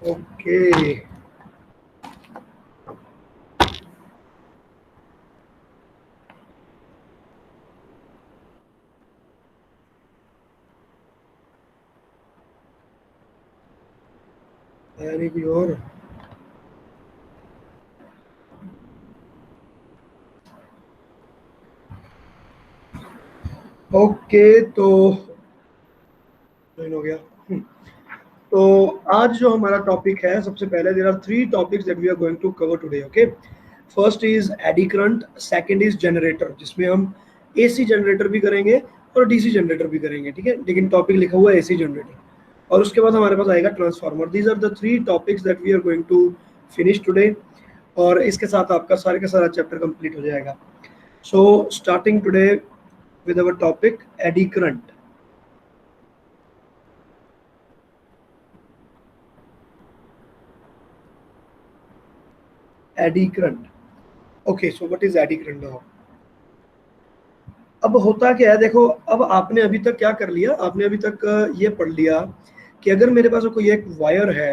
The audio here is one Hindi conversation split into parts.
ओके। Very pure. ओके, तो ज्वाइन हो गया। तो आज जो हमारा टॉपिक है, सबसे पहले there are three topics that we are going to cover today. Okay, first is eddy current, second is generator, जिसमें हम एसी जनरेटर भी करेंगे और डीसी जनरेटर भी करेंगे, ठीक है, लेकिन टॉपिक लिखा हुआ है एसी जनरेटर। और उसके बाद हमारे पास आएगा transformer. These are the three topics that we are going to finish today. और इसके साथ आपका सारे का सारा चैप्टर कंप्लीट हो जाएगा। So starting today with our topic eddy current. Eddy current. Okay, so what is eddy current now? अब होता क्या है, देखो, अब आपने अभी तक क्या कर लिया, आपने अभी तक ये पढ़ लिया कि अगर मेरे पास कोई एक वायर है।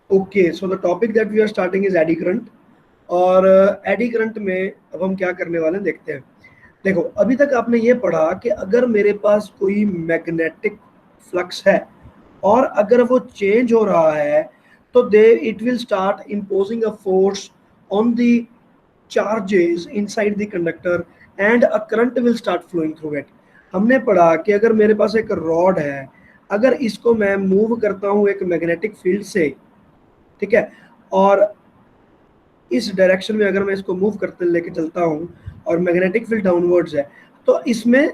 Okay, so the topic that we are starting is eddy current. और एडी करंट में अब हम क्या करने वाले हैं, देखते हैं। देखो, अभी तक आपने ये पढ़ा कि अगर मेरे पास कोई मैग्नेटिक फ्लक्स है और अगर वो चेंज हो रहा है, तो they it will start imposing a force on the charges inside the conductor and a current will start flowing through it. हमने पढ़ा कि अगर मेरे पास एक रॉड है, अगर इसको मैं मूव करता हूँ एक मैग्नेटिक फील्ड से, ठीक है, और इस डायरेक्शन में अगर मैं इसको मूव करते लेके चलता हूँ और मैग्नेटिक फील्ड डाउनवर्ड्स है, तो इसमें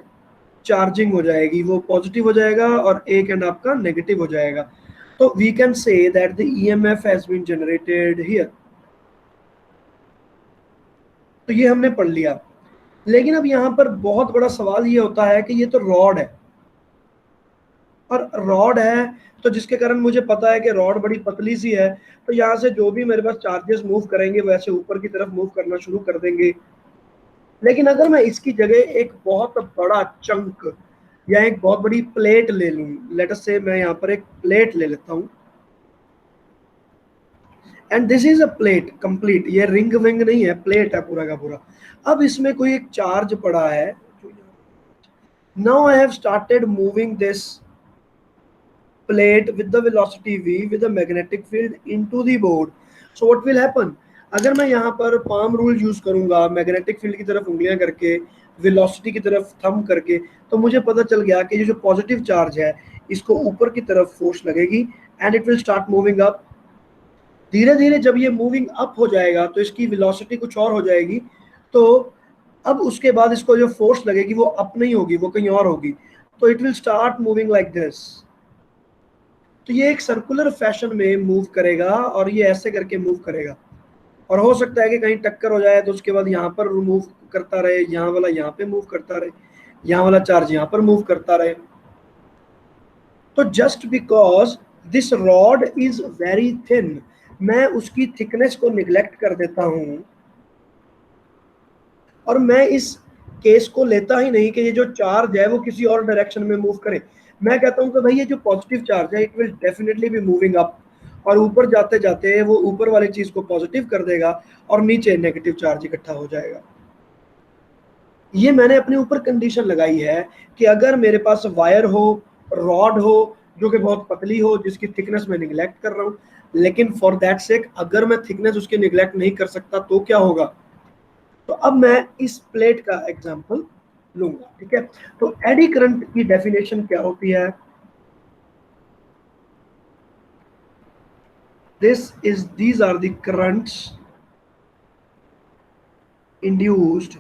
चार्जिंग हो जाएगी, वो पॉजिटिव हो जाएगा और एक एंड आपका नेगेटिव हो जाएगा। तो we can say that the EMF has been generated here. तो ये हमने पढ़ लिया। लेकिन अब यहाँ पर बहुत बड़ा सवाल ये होता है कि ये तो रॉड है, और रॉड है तो जिसके कारण मुझे पता है कि रॉड बड़ी पतली सी है, तो यहाँ से जो भी मेरे पास चार्जेस मूव करेंगे वैसे ऊपर की तरफ मूव करना शुरू कर देंगे। लेकिन अगर मैं इसकी जगह एक बहुत बड़ा चंक या एक बहुत बड़ी प्लेट ले लूं, लेट अस से मैं यहाँ पर एक प्लेट ले लेता हूँ, and this is a plate complete, ये रिंग विंग नहीं है, प्लेट है पूरा का पूरा। अब इसमें कोई एक चार्ज पड़ा है। Now I have started moving this plate with the velocity v with a magnetic field into the board. So what will happen? अगर मैं यहाँ पर पाम रूल यूज करूंगा, मैग्नेटिक फील्ड की तरफ उंगलियां करके, वेलोसिटी की तरफ थंब करके, तो मुझे पता चल गया कि ये जो पॉजिटिव चार्ज है, इसको ऊपर की तरफ फोर्स लगेगी and it will start moving up. धीरे धीरे जब ये मूविंग अप हो जाएगा तो इसकी वेलोसिटी कुछ और हो जाएगी। तो अब उसके बाद इसको जो फोर्स लगेगी वो अप नहीं होगी, वो कहीं और होगी। तो it will start moving like this. तो ये एक सर्कुलर फैशन में मूव करेगा और ये ऐसे करके मूव करेगा। और हो सकता है कि कहीं टक्कर हो जाए तो उसके बाद यहाँ पर मूव करता रहे, यहाँ वाला यहाँ पे मूव करता रहे, यहाँ वाला चार्ज यहाँ पर मूव करता रहे। तो just because this rod is very thin, मैं उसकी थिकनेस को निग्लेक्ट कर देता हूँ और मैं इस केस को लेता ही नहीं कि ये जो चार्ज है वो किसी और डायरेक्शन में मूव करे। मैं कहता हूँ कि भाई ये जो पॉजिटिव चार्ज है it will definitely be moving up, और ऊपर जाते जाते वो ऊपर वाली चीज को पॉजिटिव कर देगा और नीचे नेगेटिव चार्ज इकट्ठा हो जाएगा। ये मैंने अपने ऊपर कंडीशन लगाई है कि अगर मेरे पास वायर हो, रॉड हो जो कि बहुत पतली हो, जिसकी थिकनेस मैं निगलेक्ट कर रहा हूँ, लेकिन फॉर दैट सेक अगर मैं थिकनेस उसकी निगलेक्ट नहीं कर सकता तो क्या होगा। तो अब मैं इस प्लेट का एग्जांपल लूंगा, ठीक है। तो एडी करंट की डेफिनेशन क्या होती है? These are the currents induced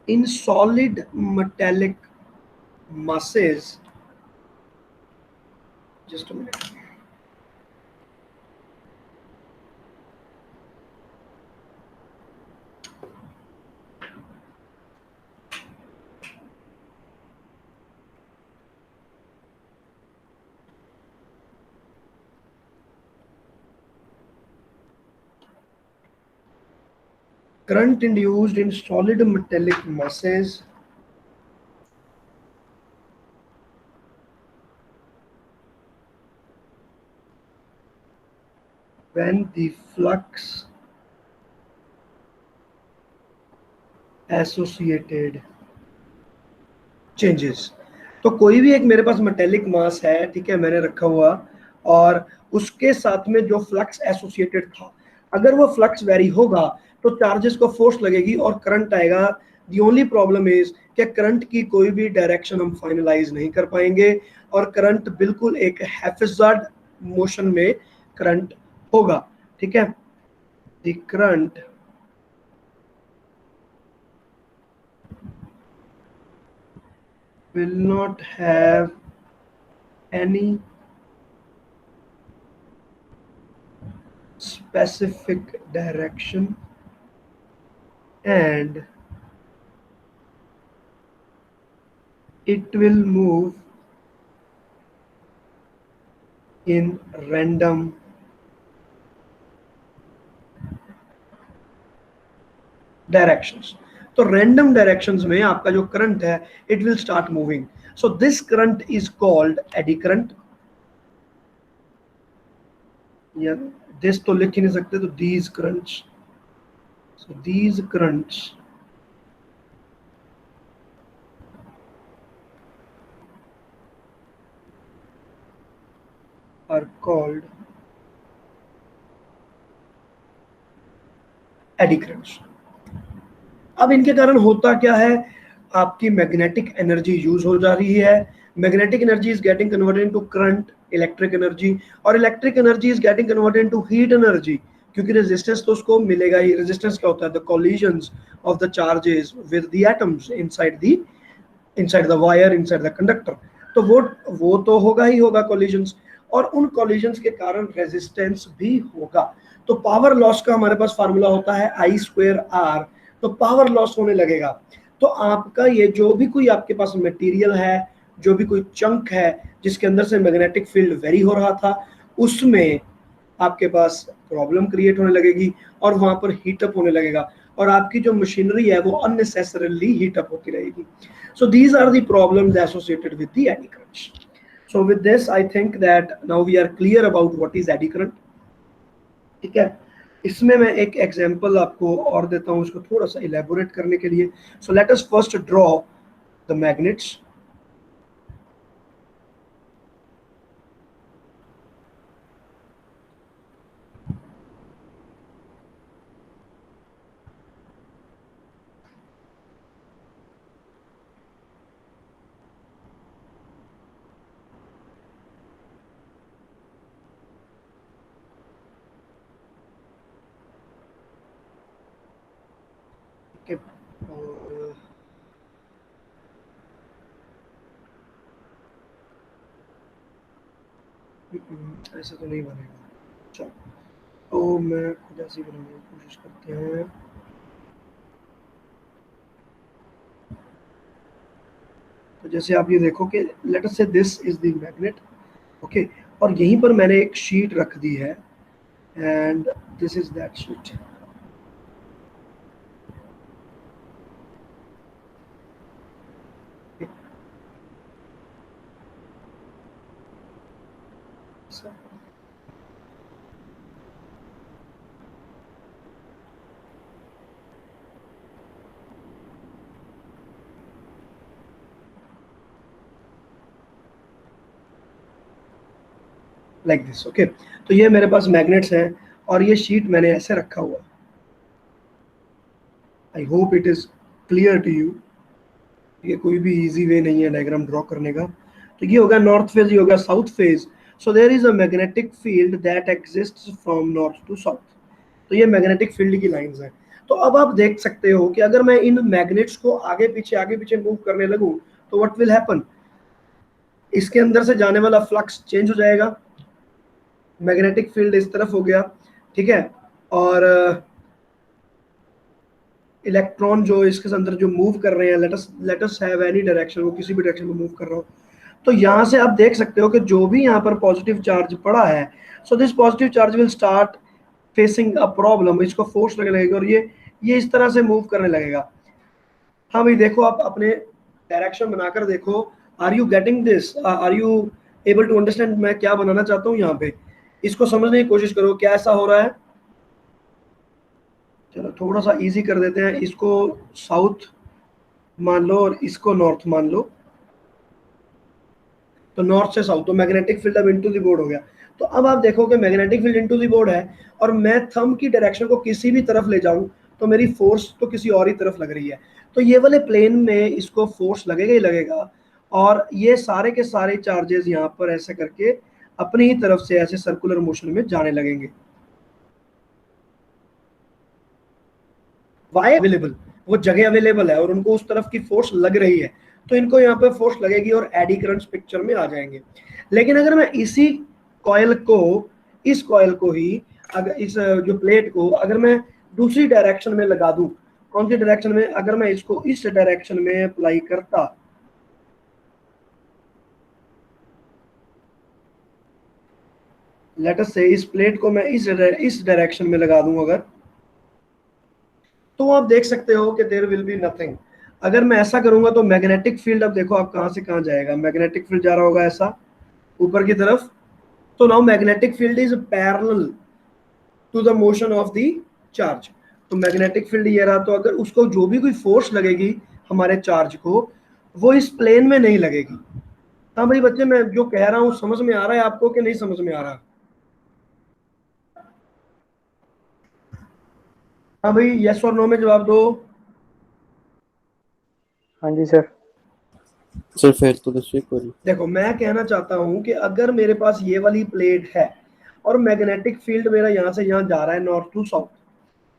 in solid metallic masses. Just a minute. current induced in solid metallic masses when the flux associated changes। तो कोई भी एक मेरे पास मेटेलिक मास है, ठीक है, मैंने रखा हुआ, और उसके साथ में जो फ्लक्स एसोसिएटेड था, अगर वो फ्लक्स वेरी होगा तो चार्जेस को फोर्स लगेगी और करंट आएगा। दी ओनली प्रॉब्लम इज कि करंट की कोई भी डायरेक्शन हम फाइनलाइज नहीं कर पाएंगे और करंट बिल्कुल एक हैफिजार्ड मोशन में करंट होगा, ठीक है। The current will not have any specific direction and it will move in random directions। तो रैंडम डायरेक्शंस में आपका जो करंट है it will start moving. So this current is called eddy current, या दिस तो लिख ही नहीं सकते, तो these currents, so these currents are called eddy currents. अब इनके कारण होता क्या है, आपकी मैग्नेटिक एनर्जी यूज हो जा रही है, magnetic energy is getting converted into current, electric energy, और electric energy is getting converted into heat energy, क्योंकि रेजिस्टेंस तो उसको मिलेगा ही। रेजिस्टेंस क्या होता है, the collisions of the charges with the atoms inside the wire, inside the conductor. तो वो तो होगा ही होगा कोलिजन्स, और उन कोलिजन्स के कारण रेजिस्टेंस भी होगा। तो पावर लॉस का हमारे पास फार्मूला होता है I²R, तो पावर लॉस होने लगेगा। तो आपका ये जो भी कोई आपके पास मटेरियल है, जो भी कोई चंक है जिसके अंदर से मैग्नेटिक फील्ड वेरी हो रहा था, उसमें आपके पास प्रॉब्लम क्रिएट होने लगेगी और वहां पर हीटअप होने लगेगा और आपकी जो मशीनरी है वो अननेसेसरली हीटअप होती रहेगी। So these are the problems associated with the eddy current. So with this I think that now we are clear about what is eddy current, ठीक है। इसमें मैं एक एग्जांपल आपको और देता हूं इसको थोड़ा सा इलेबोरेट करने के लिए। So let us first draw the magnets. ऐसा तो नहीं बनेगा, चलो तो मैं खुद ऐसे ही बनाने की कोशिश करते हैं। तो जैसे आप ये देखो कि लेट अस से this is the magnet, okay, और यहीं पर मैंने एक शीट रख दी है and this is that sheet. Like this, okay. तो ये मेरे पास मैग्नेट्स हैं और ये शीट मैंने ऐसे रखा हुआ। I hope it is clear to you. ये कोई भी इजी वे नहीं है डायग्राम ड्रॉ करने का। तो ये होगा नॉर्थ फेज, ये होगा south phase. So there is a magnetic field that exists from north to south. तो ये मैग्नेटिक फील्ड की लाइंस हैं। तो अब आप देख सकते हो कि अगर मैं इन मैग्नेट्स को आगे पीछे मूव करने लगूं तो व्हाट विल हैपन, इसके अंदर से जाने वाला फ्लक्स चेंज हो जाएगा, मैग्नेटिक फील्ड इस तरफ हो गया, ठीक है, और इलेक्ट्रॉन जो इसके अंदर जो मूव कर रहे हैं, let us have any direction, वो किसी भी डायरेक्शन में मूव कर रहा हो, तो यहाँ से आप देख सकते हो कि जो भी यहाँ पर पॉजिटिव चार्ज पड़ा है, so this positive charge will start facing a problem, इसको फोर्स लगने लगेगा और ये इस तरह से मूव करने लगेगा। हाँ भाई देखो, आप अपने डायरेक्शन बनाकर देखो, are you getting this, are you able to understand मैं क्या बनाना चाहता हूँ यहाँ पे? इसको समझने की कोशिश करो, क्या ऐसा हो रहा है? चलो थोड़ा सा इजी कर देते हैं, इसको साउथ मान लो और इसको नॉर्थ मान लो, तो नॉर्थ से साउथ, तो मैग्नेटिक फील्ड अब इनटू द बोर्ड हो गया। तो अब आप देखो कि magnetic field into the board है, और मैं थंब की डायरेक्शन को किसी भी तरफ ले जाऊं तो मेरी फोर्स तो किसी और ही तरफ लग रही है, तो ये वाले प्लेन में इसको फोर्स लगेगा ही लगेगा, और ये सारे के सारे चार्जेस यहाँ पर ऐसे करके अपनी ही तरफ से ऐसे सर्कुलर मोशन में जाने लगेंगे। वाई अवेलेबल, वो जगह अवेलेबल है और उनको उस तरफ की फोर्स लग रही है, तो इनको यहाँ पे फोर्स लगेगी और एडी करंट्स पिक्चर में आ जाएंगे। लेकिन अगर मैं इसी कॉइल को, इस कॉइल को ही, अगर इस जो प्लेट को अगर मैं दूसरी डायरेक्शन में लगा दूं, कौन सी डायरेक्शन में? अगर मैं इसको इस डायरेक्शन में अप्लाई करता, लेट अस से इस प्लेट को मैं इस डायरेक्शन में लगा दूं अगर, तो आप देख सकते हो कि देयर विल बी नथिंग। अगर मैं ऐसा करूंगा तो मैग्नेटिक फील्ड, अब देखो आप कहां से कहां जाएगा, मैग्नेटिक फील्ड जा रहा होगा ऐसा ऊपर की तरफ, तो now magnetic field is parallel to the motion of the charge. तो मैग्नेटिक फील्ड ये रहा, तो अगर उसको जो भी कोई फोर्स लगेगी हमारे चार्ज को, वो इस प्लेन में नहीं लगेगी। हाँ भाई बच्चे, मैं जो कह रहा हूँ समझ में आ रहा है आपको कि नहीं समझ में आ रहा? हाँ भाई, यस और नो में जवाब दो। हाँ जी सर। सर फिर तो दूसरी कोई। देखो मैं कहना चाहता हूं कि अगर मेरे पास ये वाली प्लेट है और मैग्नेटिक फील्ड मेरा यहाँ से यहाँ जा रहा है नॉर्थ टू साउथ,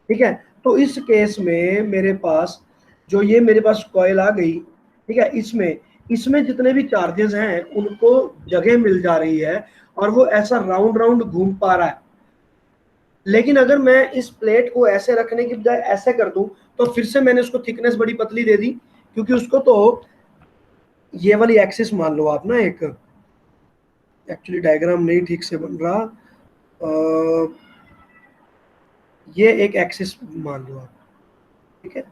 ठीक है, तो इस केस में मेरे पास जो ये मेरे पास कॉइल आ गई, ठीक है, इसमें इसमें जितने भी चार्जेस हैं उनको जगह मिल जा रही है और वो ऐसा राउंड राउंड घूम पा रहा है। लेकिन अगर मैं इस प्लेट को ऐसे रखने की बजाय ऐसे कर दूं, तो फिर से मैंने उसको थिकनेस बड़ी पतली दे दी, क्योंकि उसको तो ये वाली एक्सिस मान लो आप ना, एक एक्चुअली डायग्राम नहीं ठीक से बन रहा, ये एक एक्सिस मान लो आप, ठीक है,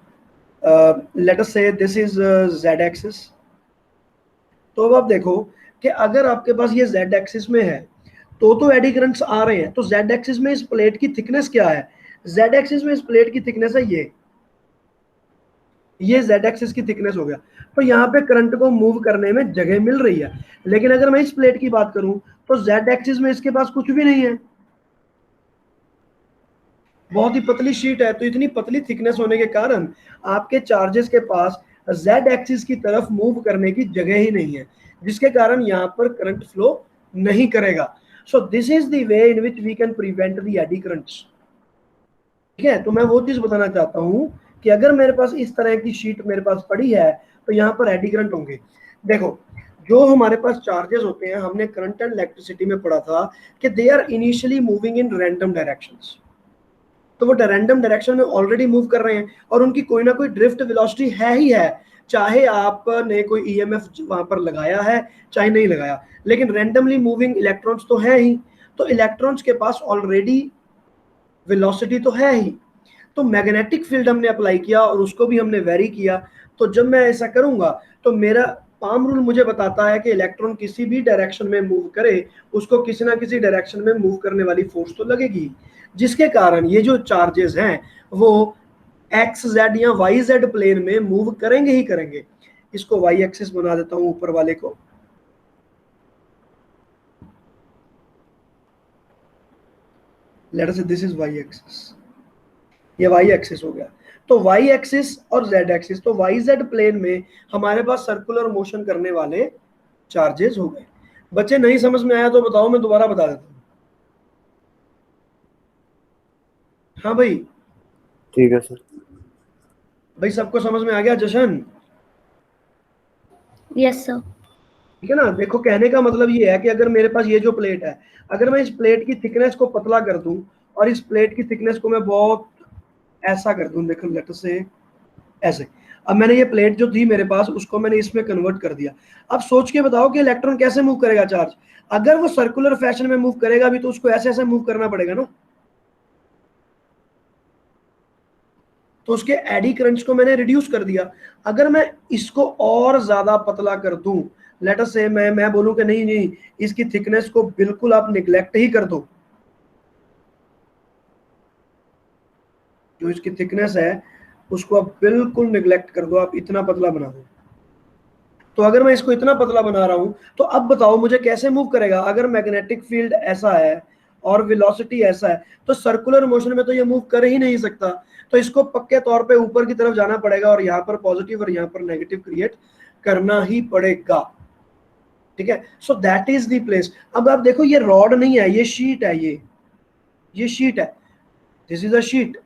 लेट अस से दिस इज जेड एक्सिस। तो अब आप देखो कि अगर आपके पास ये जेड एक्सिस में है तो एडी करंट्स आ रहे हैं, तो जेड एक्सिस में इस प्लेट की थिकनेस क्या है? जेड एक्सिस में इस प्लेट की थिकनेस है ये जेड एक्सिस की थिकनेस हो गया, तो यहाँ पे करंट को मूव करने में जगह मिल रही है। लेकिन अगर मैं इस प्लेट की बात करूं तो जेड एक्सिस में इसके पास कुछ भी नहीं है, बहुत ही पतली शीट है, तो इतनी पतली थिकनेस होने के कारण आपके चार्जेस के पास जेड एक्सिस की तरफ मूव करने की जगह ही नहीं है, जिसके कारण यहाँ पर करंट फ्लो नहीं करेगा। So this is the way in which we can prevent the eddy currents. ठीक है, तो मैं वो चीज बताना चाहता हूँ कि अगर मेरे पास इस तरह की शीट मेरे पास पड़ी है तो यहाँ पर एडी करंट होंगे। देखो जो हमारे पास चार्जेस होते हैं, हमने करंट एंड इलेक्ट्रिसिटी में पढ़ा था कि they are initially moving in random directions, तो वो रैंडम डायरेक्शन में ऑलरेडी मूव कर रहे हैं और उनकी कोई ना कोई ड्रिफ्ट वेलोसिटी है ही है, चाहे आपने कोई ईएमएफ वहां पर लगाया है चाहे नहीं लगाया, लेकिन रैंडमली मूविंग इलेक्ट्रॉन्स तो है ही, तो इलेक्ट्रॉन्स के पास ऑलरेडी वेलोसिटी तो है ही। तो मैग्नेटिक फील्ड हमने अप्लाई किया और उसको भी हमने वेरी किया, तो जब मैं ऐसा करूंगा तो मेरा पाम रूल मुझे बताता है कि इलेक्ट्रॉन किसी भी डायरेक्शन में मूव करे उसको किसी ना किसी डायरेक्शन में मूव करने वाली फोर्स तो लगेगी, जिसके कारण ये जो चार्जेस हैं वो एक्स जेड या वाई जेड प्लेन में मूव करेंगे ही करेंगे। इसको वाई एक्सिस बना देता हूं ऊपर वाले को, लेट अस से दिस इज वाई एक्सिस, ये वाई एक्सिस हो गया। तो वाई एक्सिस और जेड एक्सिस, तो वाई जेड प्लेन में हमारे पास सर्कुलर मोशन करने वाले चार्जेस हो गए। बच्चे नहीं समझ में आया तो बताओ, मैं दोबारा बता देता हूँ। हाँ भाई, ठीक है सर। भाई सबको समझ में आ गया? जशन, यस सर। ठीक है ना? देखो कहने का मतलब ये है कि अगर मेरे पास ये जो प्लेट है, अगर मैं इस प्लेट की थिकनेस को पतला कर दूं और इस प्लेट की थिकनेस को मैं बहुत ऐसा कर दूं, देखो लेट से ऐसे, अब मैंने ये प्लेट जो थी मेरे पास उसको मैंने इसमें कन्वर्ट कर दिया। अब सोच के बताओ कि इलेक्ट्रॉन कैसे मूव करेगा चार्ज? अगर वो सर्कुलर फैशन में मूव करेगा भी तो उसको ऐसे ऐसे मूव करना पड़ेगा ना। तो उसके एडी करंट्स को मैंने रिड्यूस कर दिया। अगर मैं इसको और ज्यादा पतला कर दूं, लेट अस से मैं बोलूं कि नहीं नहीं, इसकी थिकनेस को बिल्कुल आप निगलेक्ट ही कर दो, जो इसकी थिकनेस है उसको आप बिल्कुल निगलेक्ट कर दो, आप इतना पतला बना दो। तो अगर मैं इसको इतना पतला बना रहा हूं, तो अब बताओ मुझे कैसे मूव करेगा? अगर मैग्नेटिक फील्ड ऐसा है और वेलोसिटी ऐसा है, तो सर्कुलर मोशन में तो ये मूव कर ही नहीं सकता, तो इसको पक्के तौर पे ऊपर की तरफ जाना पड़ेगा और यहाँ पर पॉजिटिव और यहाँ पर नेगेटिव क्रिएट करना ही पड़ेगा। ठीक है, so that is the place. अब आप देखो ये रॉड नहीं है, ये शीट है, ये शीट है, दिस इज अ शीट।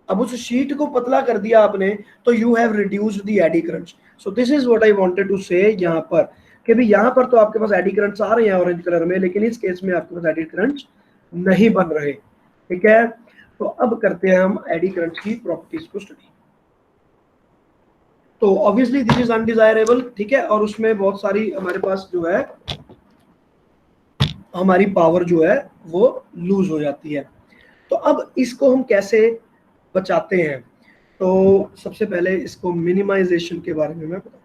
अब उस शीट को पतला कर दिया आपने, तो you have reduced the eddy currents. So this is what I wanted to say यहाँ पर, कि भी यहाँ पर तो आपके पास एडी करंट्स आ रहे हैं ऑरेंज कलर में, लेकिन इस केस में आपके पास एडी करंट्स नहीं बन रहे। ठीक है, तो अब करते हैं हम एडी करंट्स की प्रॉपर्टीज को स्टडी। तो ऑब्वियसली दिस इज अनडिजायरेबल, ठीक है, और उसमें बहुत सारी हमारे पास जो है हमारी पावर जो है वो लूज हो जाती है। तो अब इसको हम कैसे बचाते हैं? तो सबसे पहले इसको मिनिमाइजेशन के बारे में मैं बताता हूँ।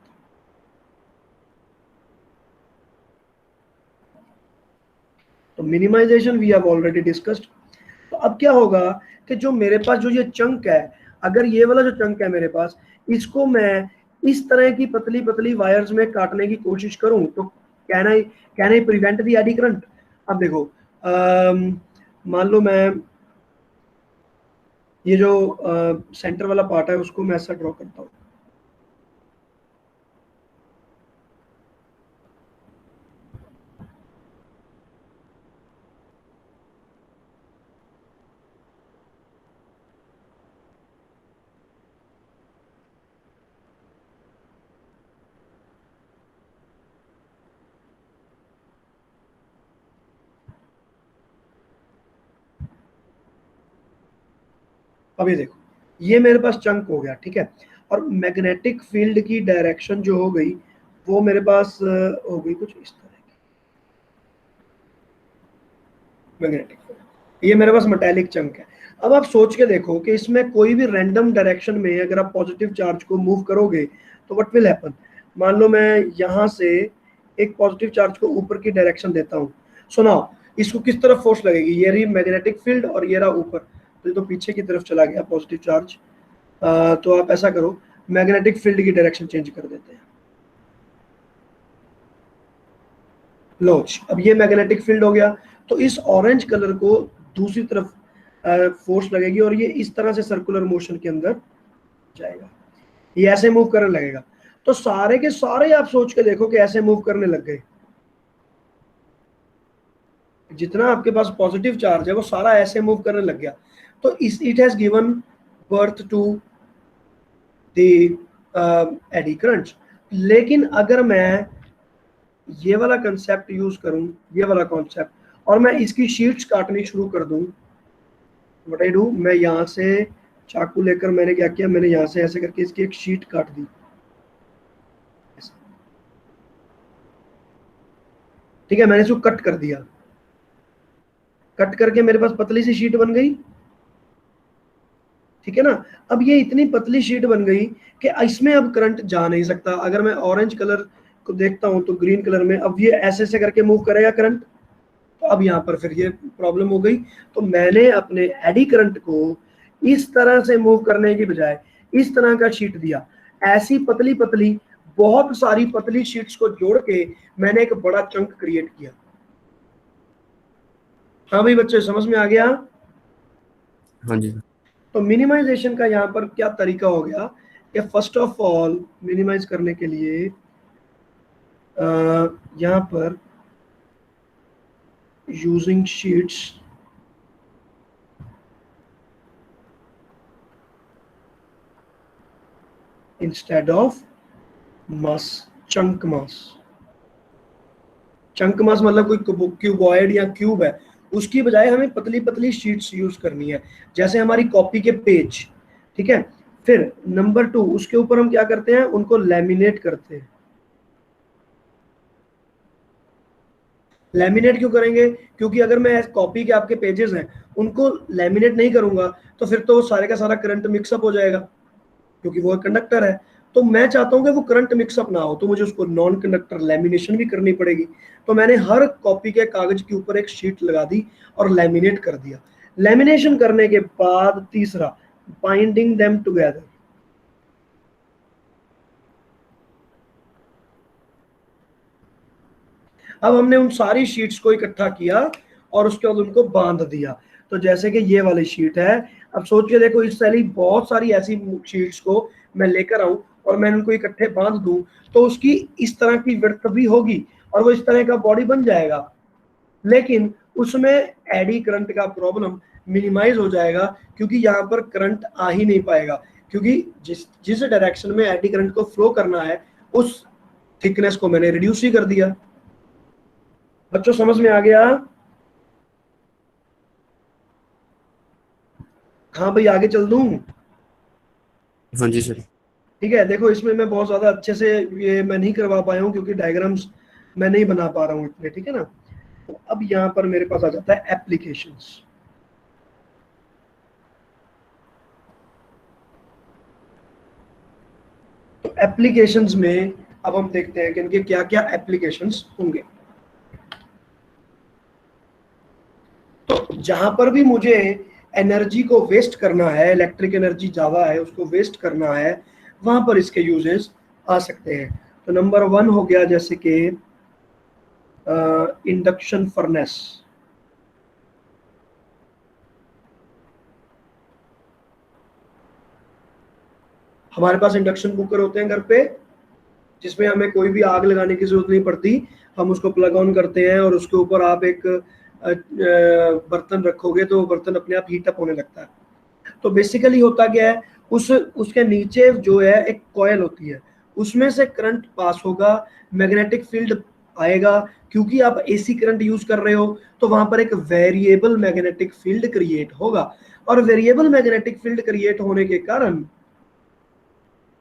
तो minimization we have already discussed. तो अब क्या होगा कि जो मेरे पास जो ये चंक है, अगर ये वाला जो चंक है मेरे पास, इसको मैं इस तरह की पतली पतली वायर्स में काटने की कोशिश करूं, तो can I prevent the eddy current? अब देखो, मान लो मैं ये जो सेंटर वाला पार्ट है उसको मैं ऐसा ड्रॉ करता हूँ। अभी देखो ये मेरे पास चंक हो गया, ठीक है, और मैग्नेटिक फील्ड की डायरेक्शन जो हो गई वो मेरे पास हो गई कुछ इस तरह की। मैग्नेटिक फील्ड ये मेरे पास मेटेलिक चंक है। अब आप सोच के देखो कि इसमें कोई भी रैंडम डायरेक्शन में अगर आप पॉजिटिव चार्ज को मूव करोगे तो व्हाट विल हैपन? मान लो मैं यहाँ से एक पॉजिटिव चार्ज को ऊपर की डायरेक्शन देता हूँ, सुनाओ इसको किस तरफ फोर्स लगेगी? ये रही मैग्नेटिक फील्ड और ये रहा ऊपर, तो ये तो पीछे की तरफ चला गया पॉजिटिव चार्ज। तो आप ऐसा करो, मैग्नेटिक फील्ड की डायरेक्शन चेंज कर देते हैं। लो अब ये मैग्नेटिक फील्ड हो गया, तो इस ऑरेंज कलर को दूसरी तरफ फोर्स लगेगी और ये इस तरह से सर्कुलर मोशन के अंदर जाएगा, ये ऐसे मूव करने लगेगा। तो सारे के सारे आप सोच के देखो कि ऐसे मूव करने लग गए। जितना आपके पास पॉजिटिव चार्ज है वो सारा ऐसे मूव करने लग गया। तो इस it has given birth to the eddy currents. लेकिन अगर मैं ये वाला कंसेप्ट यूज करूं, ये वाला कॉन्सेप्ट, और मैं इसकी शीट्स काटनी शुरू कर दूं, व्हाट आई डू, मैं यहाँ से चाकू लेकर मैंने क्या किया, मैंने यहाँ से ऐसे करके इसकी एक शीट काट दी। ठीक है, मैंने इसको कट कर दिया, कट करके मेरे पास पतली सी शीट बन गई। ठीक है ना, अब ये इतनी पतली शीट बन गई कि इसमें अब करंट जा नहीं सकता। अगर मैं ऑरेंज कलर को देखता हूं तो ग्रीन कलर में अब ये ऐसे ऐसे करके मूव करेगा करंट, तो अब यहाँ पर फिर ये प्रॉब्लम हो गई। तो मैंने अपने एडी करंट को इस तरह से मूव करने की बजाय इस तरह का शीट दिया। ऐसी पतली पतली बहुत सारी पतली शीट्स को जोड़ के मैंने एक बड़ा चंक क्रिएट किया। हाँ भाई बच्चे, समझ में आ गया? हाँ जी। तो मिनिमाइजेशन का यहाँ पर क्या तरीका हो गया कि फर्स्ट ऑफ ऑल मिनिमाइज करने के लिए यहाँ पर using sheets instead of mass, chunk mass. Chunk mass मतलब कोई क्यूबॉइड या क्यूब है, उसकी बजाय हमें पतली पतली शीट्स यूज करनी है, जैसे हमारी कॉपी के पेज। ठीक है, फिर नंबर 2 उसके ऊपर हम क्या करते हैं, उनको लैमिनेट करते हैं। लैमिनेट क्यों करेंगे? क्योंकि अगर मैं कॉपी के आपके पेजेस हैं उनको लैमिनेट नहीं करूंगा तो फिर तो सारे का सारा करंट मिक्सअप हो जाएगा, क्योंकि वो कंडक्टर है। तो मैं चाहता हूं कि वो करंट मिक्सअप ना हो, तो मुझे उसको नॉन कंडक्टर लैमिनेशन भी करनी पड़ेगी। तो मैंने हर कॉपी के कागज के ऊपर एक शीट लगा दी और लैमिनेट कर दिया। लैमिनेशन करने के बाद तीसरा, बाइंडिंग देम टुगेदर। अब हमने उन सारी शीट्स को इकट्ठा किया और उसके बाद उनको बांध दिया। तो जैसे कि ये वाली शीट है, अब सोच के देखो इस सारी बहुत सारी ऐसी शीट्स को मैं लेकर आऊं और मैं उनको इकट्ठे बांध दूं तो उसकी इस तरह की विड्थ भी होगी और वो इस तरह का बॉडी बन जाएगा, लेकिन उसमें एडी करंट का प्रॉब्लम मिनिमाइज हो जाएगा, क्योंकि यहाँ पर करंट आ ही नहीं पाएगा, क्योंकि जिस जिस डायरेक्शन में एडी करंट को फ्लो करना है उस थिकनेस को मैंने रिड्यूस ही कर दिया। बच्चों समझ में आ गया? हाँ भाई, आगे चल दूं? हाँ जी सर। ठीक है, देखो इसमें मैं बहुत ज्यादा अच्छे से ये मैं नहीं करवा पाया हूँ क्योंकि डायग्राम्स मैं नहीं बना पा रहा हूँ इतने, ठीक है ना। तो अब यहाँ पर मेरे पास आ जाता है एप्लीकेशंस। तो एप्लीकेशंस में अब हम देखते हैं कि इनके क्या क्या एप्लीकेशंस होंगे। तो जहां पर भी मुझे एनर्जी को वेस्ट करना है, इलेक्ट्रिक एनर्जी ज्यादा है उसको वेस्ट करना है, वहां पर इसके यूजेस आ सकते हैं। तो नंबर 1 हो गया जैसे कि इंडक्शन फर्नेस। हमारे पास इंडक्शन कुकर होते हैं घर पे, जिसमें हमें कोई भी आग लगाने की जरूरत नहीं पड़ती। हम उसको प्लग ऑन करते हैं और उसके ऊपर आप एक बर्तन रखोगे तो बर्तन अपने आप हीट अप होने लगता है। तो बेसिकली होता क्या है, उसके नीचे जो है एक कॉयल होती है, उसमें से करंट पास होगा, मैग्नेटिक फील्ड आएगा। क्योंकि आप एसी करंट यूज कर रहे हो तो वहां पर एक वेरिएबल मैग्नेटिक फील्ड क्रिएट होगा, और वेरिएबल मैग्नेटिक फील्ड क्रिएट होने के कारण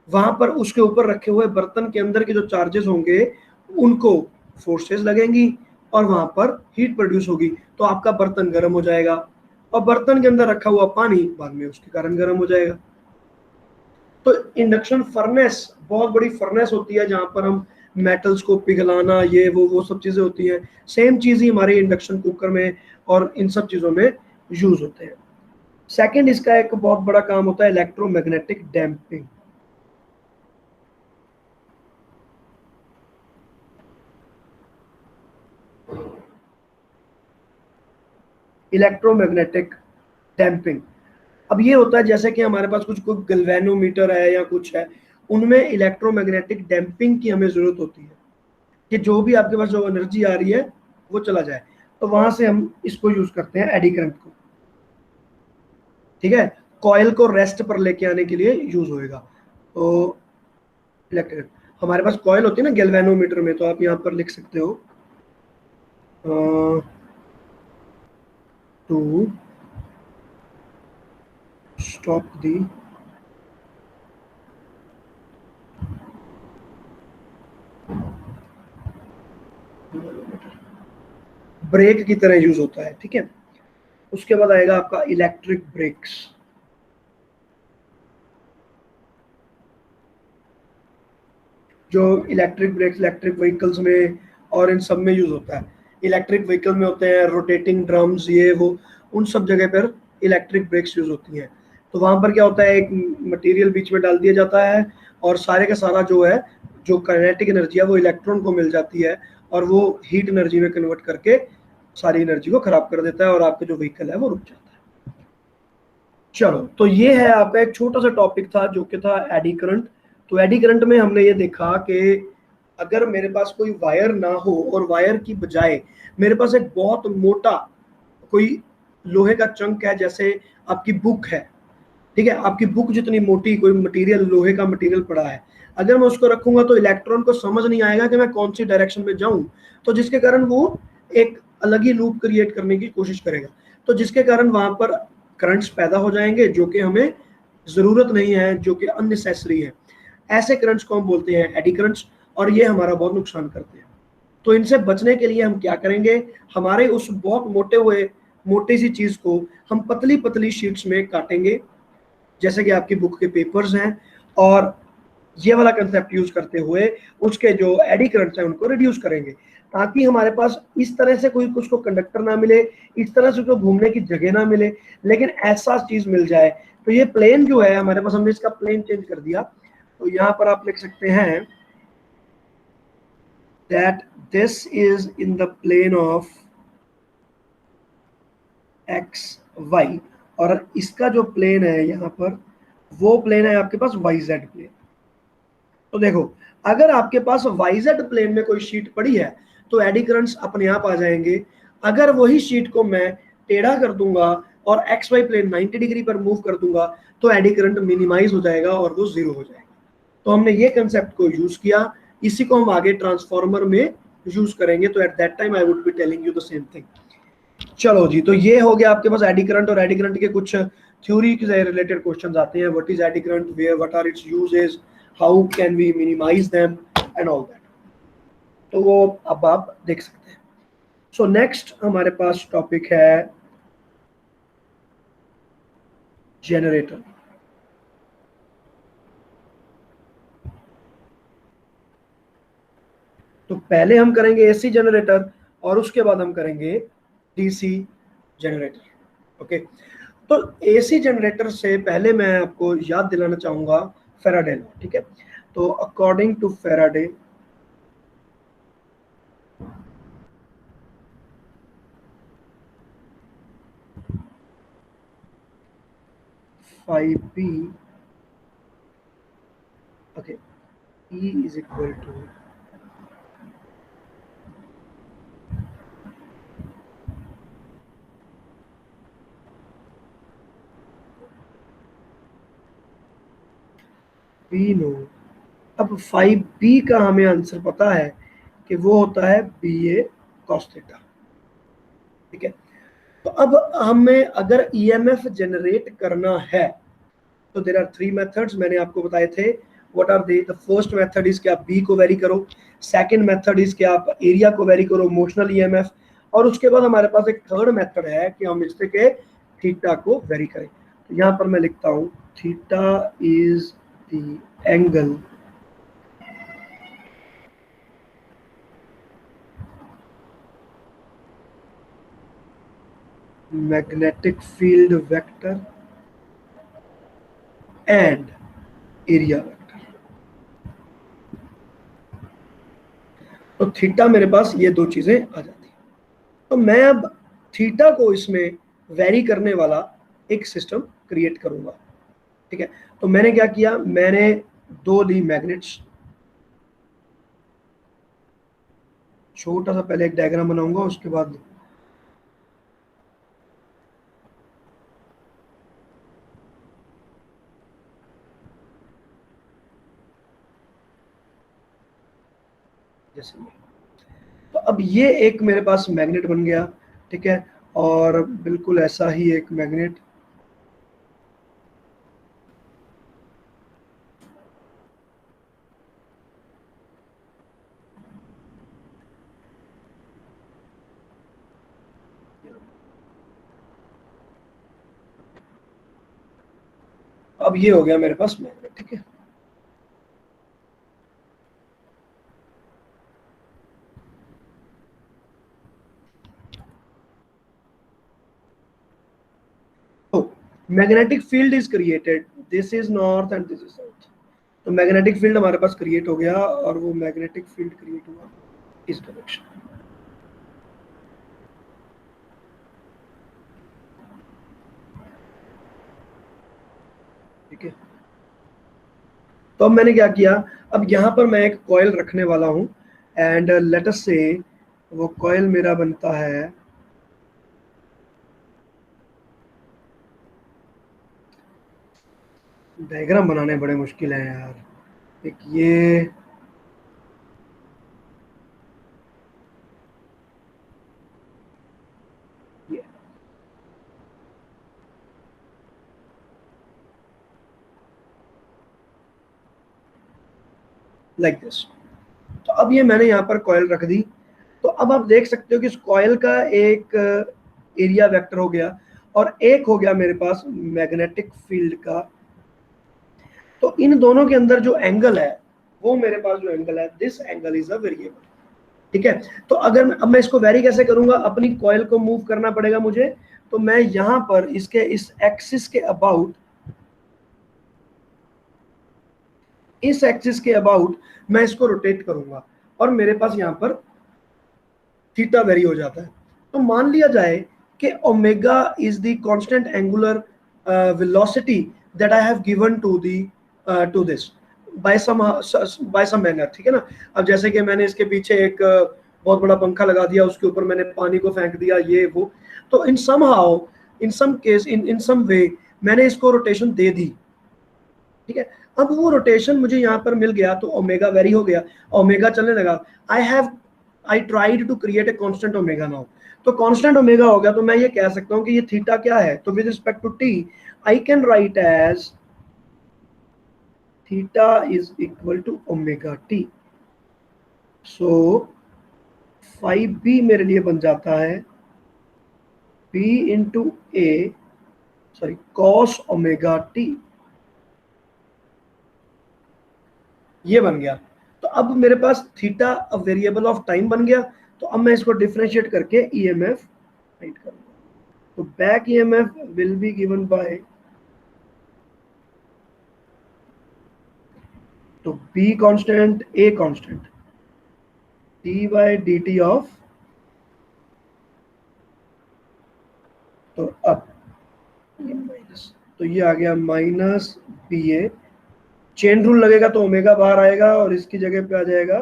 वहां पर उसके ऊपर रखे हुए बर्तन के अंदर के जो चार्जेस होंगे उनको फोर्सेस लगेंगी और वहां पर हीट प्रोड्यूस होगी, तो आपका बर्तन गर्म हो जाएगा और बर्तन के अंदर रखा हुआ पानी बाद में उसके कारण गर्म हो जाएगा। तो इंडक्शन फर्नेस बहुत बड़ी फर्नेस होती है जहां पर हम मेटल्स को पिघलाना, ये वो सब चीजें होती हैं। सेम चीज ही हमारे इंडक्शन कुकर में और इन सब चीजों में यूज होते हैं। सेकंड, इसका एक बहुत बड़ा काम होता है इलेक्ट्रोमैग्नेटिक डैम्पिंग। इलेक्ट्रोमैग्नेटिक डैम्पिंग, अब ये होता है जैसे कि हमारे पास कुछ कुछ गैल्वेनोमीटर है या कुछ है, उनमें इलेक्ट्रोमैग्नेटिक डैम्पिंग की हमें जरूरत होती है कि जो भी आपके पास जो एनर्जी आ रही है वो चला जाए। तो वहां से हम इसको यूज करते हैं, एडी करंट को। ठीक है, कॉयल को रेस्ट पर लेके आने के लिए यूज होएगा। तो इलेक्ट्रिक, हमारे पास कॉयल होती है ना गैल्वेनोमीटर में, तो आप यहाँ पर लिख सकते हो टू stop the ब्रेक की तरह यूज होता है। ठीक है, उसके बाद आएगा आपका इलेक्ट्रिक ब्रेक्स। जो इलेक्ट्रिक ब्रेक्स इलेक्ट्रिक व्हीकल्स में और इन सब में यूज होता है। इलेक्ट्रिक व्हीकल में होते हैं रोटेटिंग ड्रम्स, ये वो, उन सब जगह पर इलेक्ट्रिक ब्रेक्स यूज होती हैं। तो वहां पर क्या होता है, एक मटेरियल बीच में डाल दिया जाता है और सारे का सारा जो है, जो काइनेटिक एनर्जी है वो इलेक्ट्रॉन को मिल जाती है और वो हीट एनर्जी में कन्वर्ट करके सारी एनर्जी को खराब कर देता है और आपका जो व्हीकल है वो रुक जाता है। चलो, तो ये है आपका एक छोटा सा टॉपिक था जो कि था एडी करंट। तो एडी करंट में हमने ये देखा कि अगर मेरे पास कोई वायर ना हो और वायर की बजाय मेरे पास एक बहुत मोटा कोई लोहे का चंक है, जैसे आपकी बुक है, ठीक है, आपकी बुक जितनी मोटी कोई मटेरियल, लोहे का मटेरियल पड़ा है, अगर मैं उसको रखूंगा तो इलेक्ट्रॉन को समझ नहीं आएगा कि मैं कौन सी डायरेक्शन में जाऊं, तो जिसके कारण वो एक अलग ही लूप क्रिएट करने की कोशिश करेगा, तो जिसके कारण वहां पर करंट्स पैदा हो जाएंगे जो कि हमें जरूरत नहीं है, जो कि अननेसेसरी है। ऐसे करंट्स को हम बोलते हैं एडी करंट्स, और ये हमारा बहुत नुकसान करते हैं। तो इनसे बचने के लिए हम क्या करेंगे, हमारे उस बहुत मोटी सी चीज को हम पतली पतली शीट्स में काटेंगे, जैसे कि आपकी बुक के पेपर्स हैं, और ये वाला कंसेप्ट यूज करते हुए उसके जो एडी करंट्स हैं उनको रिड्यूस करेंगे, ताकि हमारे पास इस तरह से कोई कुछ को कंडक्टर ना मिले, इस तरह से कोई घूमने की जगह ना मिले, लेकिन ऐसा चीज मिल जाए। तो ये प्लेन जो है हमारे पास, हमने इसका प्लेन चेंज कर दिया। तो यहाँ पर आप लिख सकते हैं that this is in the plane of x y, और इसका जो प्लेन है यहाँ पर वो प्लेन है आपके पास y z प्लेन। तो देखो, अगर आपके पास y z प्लेन में कोई शीट पड़ी है तो एडी करंट्स अपने आप आ जाएंगे। अगर वही शीट को मैं टेढ़ा कर दूंगा और एक्स वाई प्लेन 90 डिग्री पर मूव कर दूंगा तो एडी करंट मिनिमाइज हो जाएगा और वो जीरो हो जाएगा। तो हमने ये कंसेप्ट को यूज किया, इसी को हम आगे ट्रांसफॉर्मर में यूज करेंगे। तो at that time I would be telling you the same thing. चलो जी, तो ये हो गया आपके पास एडी करंट, और एडी करंट के कुछ थ्योरी से रिलेटेड क्वेश्चंस आते हैं। What is eddy current, where, what are its uses, how can we minimize them and all that. तो वो अब आप देख सकते हैं। सो नेक्स्ट हमारे पास टॉपिक है जनरेटर। तो पहले हम करेंगे एसी जनरेटर और उसके बाद हम करेंगे डीसी जनरेटर। ओके, तो एसी जनरेटर से पहले मैं आपको याद दिलाना चाहूंगा फैराडे लॉ। ठीक है, तो according to Faraday, five B, okay, E is equal to B no. अब 5b का हमें आंसर पता है कि वो होता है बी ए कॉस थीटा। ठीक है, तो अब हमें अगर ईएमएफ जनरेट करना है तो देयर आर थ्री मेथड्स, मैंने आपको बताए थे। What are they? The first method is कि आप बी को वेरी करो, सेकंड मेथड इज कि आप एरिया को वेरी करो, मोशनल ईएमएफ, और उसके बाद हमारे पास एक थर्ड मेथड है कि हम इससे के थीटा को वेरी करें। तो यहाँ पर मैं लिखता हूँ theta is the angle magnetic field vector and area vector। तो थीटा मेरे पास ये दो चीजें आ जाती हैं। तो मैं अब थीटा को इसमें वेरी करने वाला एक सिस्टम क्रिएट करूंगा। ठीक है, तो मैंने क्या किया, मैंने दो ली मैग्नेट्स। छोटा सा पहले एक डायग्राम बनाऊंगा, उसके बाद जैसे तो अब ये एक मेरे पास मैग्नेट बन गया। ठीक है, और बिल्कुल ऐसा ही एक मैग्नेट अब ये हो गया मेरे पास मैग्नेट। ठीक है, तो magnetic field is created, this is north and this is south. तो मैग्नेटिक फील्ड हमारे पास क्रिएट हो गया, और वो मैग्नेटिक फील्ड क्रिएट हुआ इस डायरेक्शन। ठीक है, तो अब मैंने क्या किया, अब यहाँ पर मैं एक कॉइल रखने वाला हूँ, एंड लेट अस से वो कॉइल मेरा बनता है डायग्राम बनाने बड़े मुश्किल है यार। एक ये लाइक दिस। तो अब ये मैंने यहाँ पर कॉइल रख दी, अब आप देख सकते हो कि इस कॉइल का एक एरिया वेक्टर हो गया और एक हो गया मेरे पास मैग्नेटिक फील्ड का। तो इन दोनों के अंदर जो एंगल है वो मेरे पास जो एंगल है, this angle is a variable. ठीक है, तो अगर अब मैं इसको वेरी कैसे करूंगा, अपनी कॉइल को मूव करना पड़ेगा मुझे। तो मैं यहां पर इसके इस एक्सिस के अबाउट, इस एक्सिस के अबाउट मैं इसको रोटेट करूंगा और मेरे पास यहां पर थीटा वेरी हो जाता है। तो मान लिया जाए कि omega is the constant angular velocity that I have given to this by some manner. ठीक है ना। अब जैसे कि मैंने इसके पीछे एक बहुत बड़ा पंखा लगा दिया, उसके ऊपर मैंने पानी को फेंक दिया, ये वो, तो इन some how, in some case, इन सम वे मैंने इसको रोटेशन दे दी। ठीक है, अब वो रोटेशन मुझे यहाँ पर मिल गया तो ओमेगा वेरी हो गया, ओमेगा चलने लगा। I tried to create a constant omega now. तो कांस्टेंट ओमेगा हो गया, तो मैं ये कह सकता हूँ कि ये थीटा क्या है। तो with respect to T I can write as theta is equal to omega T. So five B मेरे लिए बन जाता है B into A, sorry, cos omega T. ये बन गया। तो अब मेरे पास थीटा वेरिएबल ऑफ टाइम बन गया। तो अब मैं इसको डिफरेंशिएट करके ईएमएफ राइट करूंगा। तो back EMF will be given by, तो B constant, A constant, d by d t of, तो अब ये माइनस, तो ये आ गया minus B A. Chain rule लगेगा तो ओमेगा बाहर आएगा और इसकी जगह पे आ जाएगा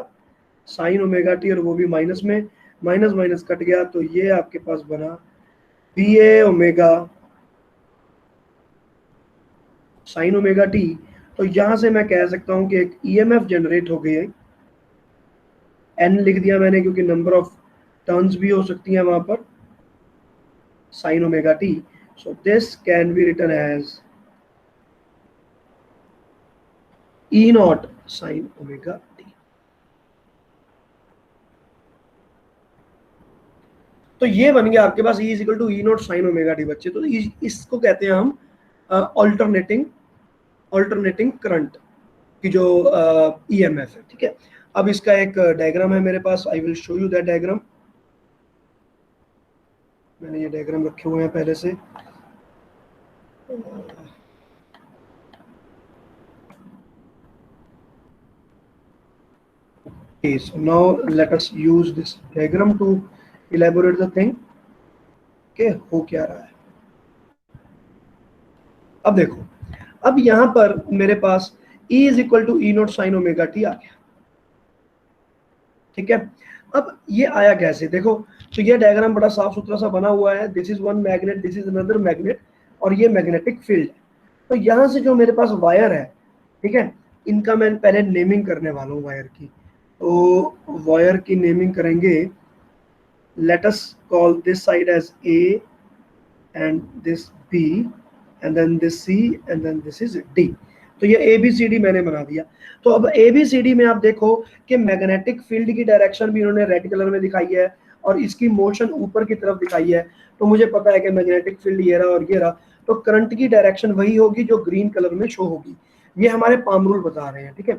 साइन ओमेगा टी, और वो भी माइनस में, माइनस माइनस कट गया। तो ये आपके पास बना बी ए ओमेगा साइन ओमेगा टी। तो यहां से मैं कह सकता हूं कि एक ईएमएफ जनरेट हो गई है। एन लिख दिया मैंने क्योंकि नंबर ऑफ टर्न्स भी हो सकती हैं वहां पर, sine omega T. So this can be written as E naught sine omega T. तो ये बन गया आपके पास E is equal to E naught sine omega T बच्चे। तो इसको कहते हैं हम ऑल्टरनेटिंग करंट की जो ईएमएफ है। ठीक है, अब इसका एक डायग्राम है मेरे पास, I will show you that diagram. मैंने ये डायग्राम रखे हुए हैं पहले से। Okay, so now let us use this diagram to elaborate the thing। okay, हो क्या रहा है अब देखो। अब यहां पर मेरे पास E is equal to E naught sine omega t आ गया। ठीक है, अब ये आया कैसे देखो। तो ये डायग्राम बड़ा साफ सुथरा सा बना हुआ है। This is one magnet, this is another magnet, और ये मैग्नेटिक फील्ड है। तो यहां से जो मेरे पास वायर है, ठीक है, इनका मैं पहले नेमिंग करने वाला हूँ वायर की। तो वायर की नेमिंग करेंगे। Let us call this side as A and this B and then this C and then this is D. तो ये ए बी सी डी मैंने बना दिया। तो अब ए बी सी डी में आप देखो कि मैग्नेटिक फील्ड की डायरेक्शन भी इन्होंने रेड कलर में दिखाई है और इसकी मोशन ऊपर की तरफ दिखाई है। तो मुझे पता है कि मैग्नेटिक फील्ड ये रहा और ये रहा, तो करंट की डायरेक्शन वही होगी जो ग्रीन कलर में शो होगी। ये हमारे पाम रूल बता रहे हैं। ठीक है,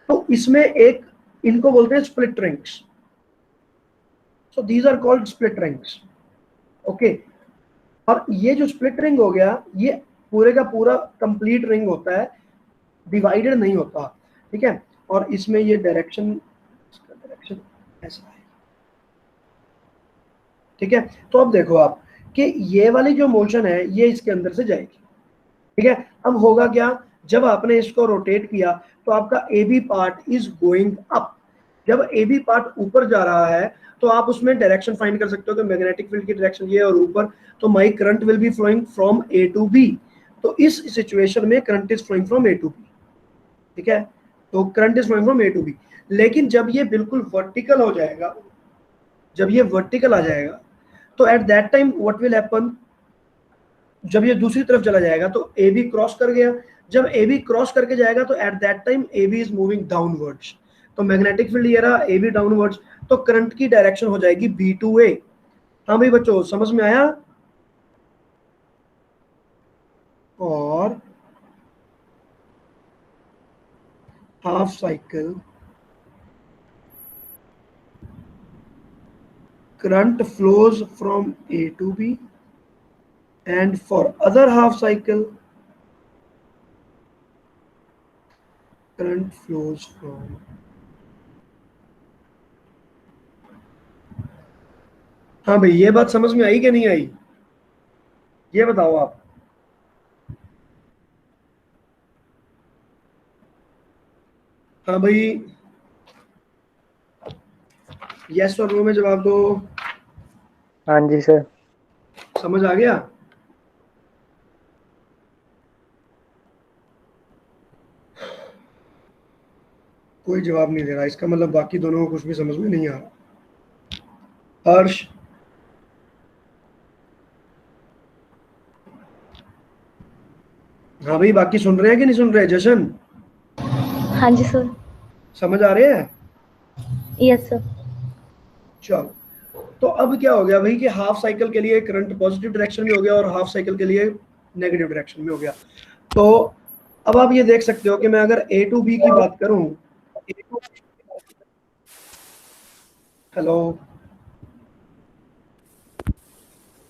तो इसमें एक, इनको बोलते हैं split rings. So these are called split rings. Okay, और ये जो स्प्लिट रिंग हो गया, ये पूरे का पूरा कंप्लीट रिंग होता है, डिवाइडेड नहीं होता। ठीक है, और इसमें ये डायरेक्शन ऐसा है। ठीक है, तो अब देखो आप कि ये वाली जो मोशन है ये इसके अंदर से जाएगी। ठीक है, अब होगा क्या, जब आपने इसको रोटेट किया तो आपका A B part is going up. जब ए बी पार्ट ऊपर जा रहा है तो आप उसमें डायरेक्शन फाइंड कर सकते हो कि मैग्नेटिक फील्ड की डायरेक्शन ये और ऊपर, तो my current will be flowing from A to B. तो इस सिचुएशन में current is flowing from A to B. ठीक है, तो current is flowing from A to B. लेकिन जब ये बिल्कुल वर्टिकल हो जाएगा, जब ये वर्टिकल आ जाएगा, तो at that time what will happen, जब ये दूसरी तरफ चला जाएगा तो ए बी क्रॉस कर गया। जब ए बी क्रॉस करके जाएगा तो at that time A B is moving downwards. तो मैग्नेटिक फील्ड ये रहा, ए बी डाउनवर्ड्स। तो करंट की डायरेक्शन हो जाएगी B2A। हाँ भाई बच्चों, समझ में आया? और half cycle current flows from A to B, and for other half cycle current flows from हाँ भाई, ये बात समझ में आई कि नहीं आई, ये बताओ आप। हाँ भाई, यस और नो में जवाब दो। हाँ जी सर। समझ आ गया? कोई जवाब नहीं दे रहा, इसका मतलब बाकी दोनों को कुछ भी समझ में नहीं आ रहा। हर्ष, हाँ भाई, बाकी सुन रहे हैं कि नहीं सुन रहे? जशन, हाँ जी सर। समझ आ रहे हैं? Yes sir. चलो, तो अब क्या हो गया भाई कि हाफ साइकिल के लिए करंट पॉजिटिव डायरेक्शन में हो गया और हाफ साइकिल के लिए नेगेटिव डायरेक्शन में हो गया। तो अब आप ये देख सकते हो कि मैं अगर A to B की बात करूं, हेलो,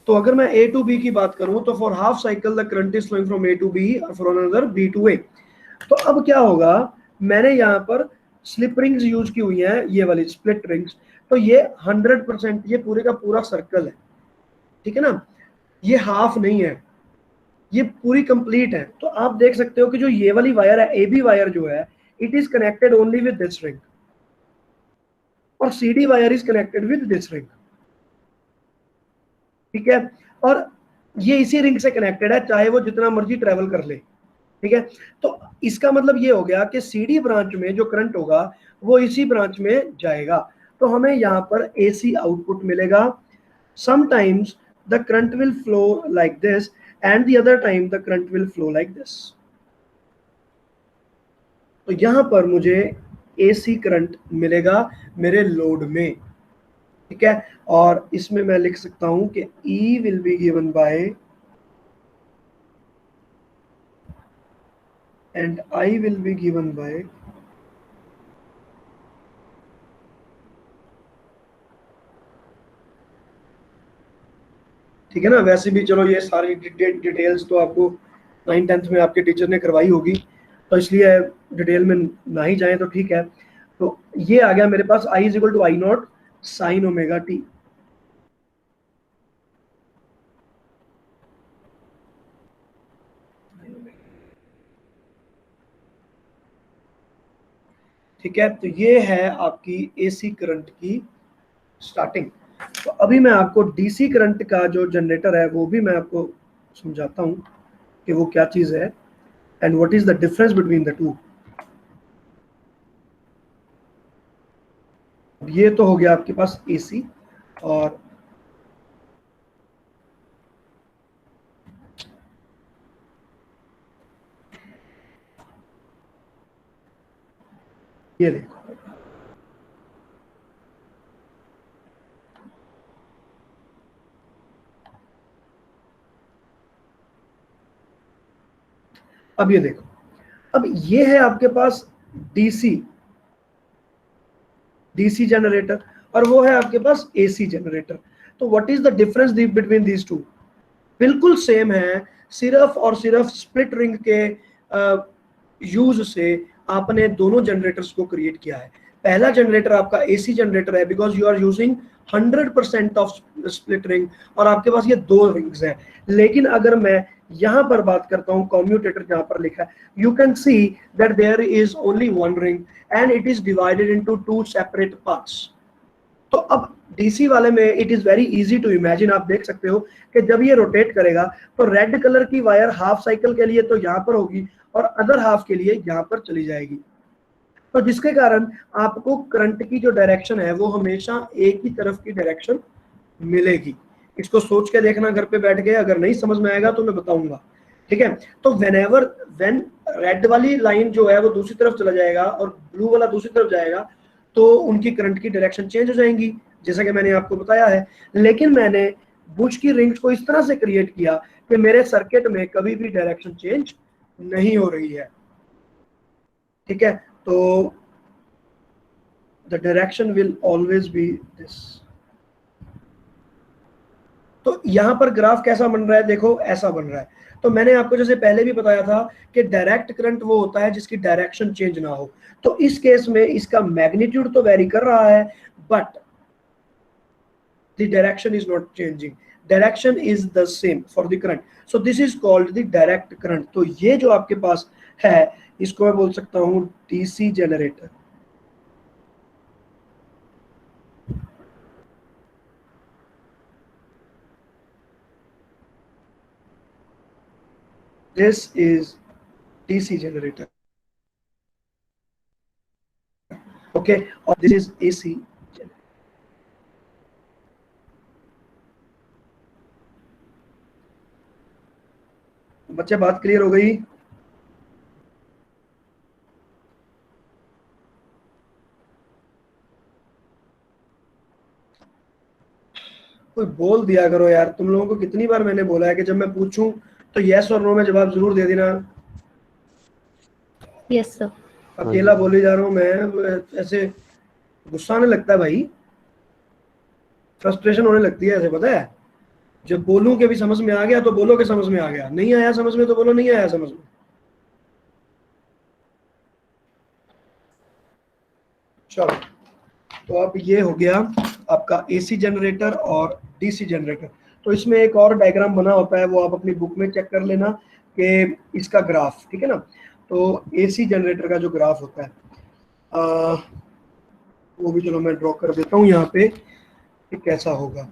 तो अगर मैं A to B की बात करूं तो for half cycle the current is flowing from A to B और for another B to A। तो अब क्या होगा, मैंने यहाँ पर स्लिप रिंग्स यूज की हुई हैं, ये वाली स्प्लिट रिंग्स। तो ये 100% ये पूरे का पूरा सर्कल है, ठीक है ना, ये हाफ नहीं है, ये पूरी कंप्लीट है। तो आप देख सकते हो कि जो ये वाली वायर है, AB वायर जो है, it is connected only with this ring, और CD wire is connected with this ring, ठीक है। और ये इसी रिंग से कनेक्टेड है, चाहे वो जितना मर्जी ट्रेवल कर ले, ठीक है। तो इसका मतलब ये हो गया कि CD ब्रांच में जो करंट होगा वो इसी ब्रांच में जाएगा। तो हमें यहाँ पर AC आउटपुट मिलेगा। Sometimes the current will flow like this and the other time the current will flow like this। तो यहां पर मुझे AC करंट मिलेगा मेरे लोड में, ठीक है। और इसमें मैं लिख सकता हूं कि E will be given by and I will be given by ठीक है ना। वैसे भी चलो ये सारी डिटेल्स तो आपको 9th-10th में आपके टीचर ने करवाई होगी, तो इसलिए डिटेल में ना ही जाए तो ठीक है। तो ये आ गया मेरे पास I is equal to I naught sine omega T. ठीक है, तो ये है आपकी AC करंट की स्टार्टिंग। तो अभी मैं आपको DC करंट का जो जनरेटर है वो भी मैं आपको समझाता हूं कि वो क्या चीज है and what is the difference between the two. ये तो हो गया आपके पास AC, और ये देखो, अब ये देखो, अब ये है आपके पास DC जनरेटर और वो है आपके पास AC जनरेटर। तो what is the difference between these two? बिल्कुल सेम है, सिर्फ और सिर्फ स्प्लिट रिंग के यूज से आपने दोनों जनरेटर्स को क्रिएट किया है। पहला जनरेटर आपका AC जनरेटर है because you are using 100% of split ring, और आपके पास ये दो रिंग्स हैं। लेकिन अगर मैं यहां पर बात करता हूं, कम्यूटेटर जहां पर लिखा है, you can see that there is only one ring and it is divided into two separate parts. तो अब DC वाले में it is very easy to imagine. आप देख सकते हो कि जब ये रोटेट करेगा तो रेड कलर की वायर हाफ साइकिल के लिए तो यहाँ पर होगी और अदर हाफ के लिए यहाँ पर चली जाएगी, तो जिसके कारण आपको करंट की जो डायरेक्शन है वो हमेशा एक ही तरफ की डायरेक्शन मिलेगी। इसको सोच के देखना घर पे बैठ के, अगर नहीं समझ में आएगा तो मैं बताऊंगा, ठीक है। तो वेन रेड वाली लाइन जो है वो दूसरी तरफ चला जाएगा और ब्लू वाला दूसरी तरफ जाएगा, तो उनकी करंट की डायरेक्शन चेंज हो जाएंगी, जैसा कि मैंने आपको बताया है। लेकिन मैंने बुश की रिंग्स को इस तरह से क्रिएट किया कि मेरे सर्किट में कभी भी डायरेक्शन चेंज नहीं हो रही है, ठीक है। तो the direction will always be this. तो यहां पर ग्राफ कैसा बन रहा है, देखो ऐसा बन रहा है। तो मैंने आपको जैसे पहले भी बताया था कि डायरेक्ट करंट वो होता है जिसकी डायरेक्शन चेंज ना हो। तो इस केस में इसका मैग्नीट्यूड तो वेरी कर रहा है, but the direction is not changing, direction is the same for the current. So this is called the direct current. तो ये जो आपके पास है इसको मैं बोल सकता हूं DC generator. This is DC generator. Okay, or this is AC generator. बच्चे बात क्लियर हो गई? कोई बोल दिया करो यार, तुम लोगों को कितनी बार मैंने बोला है कि जब मैं पूछूं तो यस और नो में जवाब जरूर दे देना। Yes sir. अकेला बोले जा रहा हूं मैं, ऐसे गुस्सा आने लगता है भाई, फ्रस्ट्रेशन होने लगती है ऐसे, पता है। जब बोलूं कि भी समझ में आ गया तो बोलो कि समझ में आ गया, नहीं आया समझ में तो बोलो नहीं आया समझ में। चलो, तो अब ये हो गया आपका एसी जनरेटर और डीसी जनरेटर। तो इसमें एक और डायग्राम बना होता है, वो आप अपनी बुक में चेक कर लेना कि इसका ग्राफ, ठीक है ना। तो एसी जनरेटर का जो ग्राफ होता है वो भी चलो मैं ड्रॉ कर देता हूँ यहाँ पे कि कैसा होगा।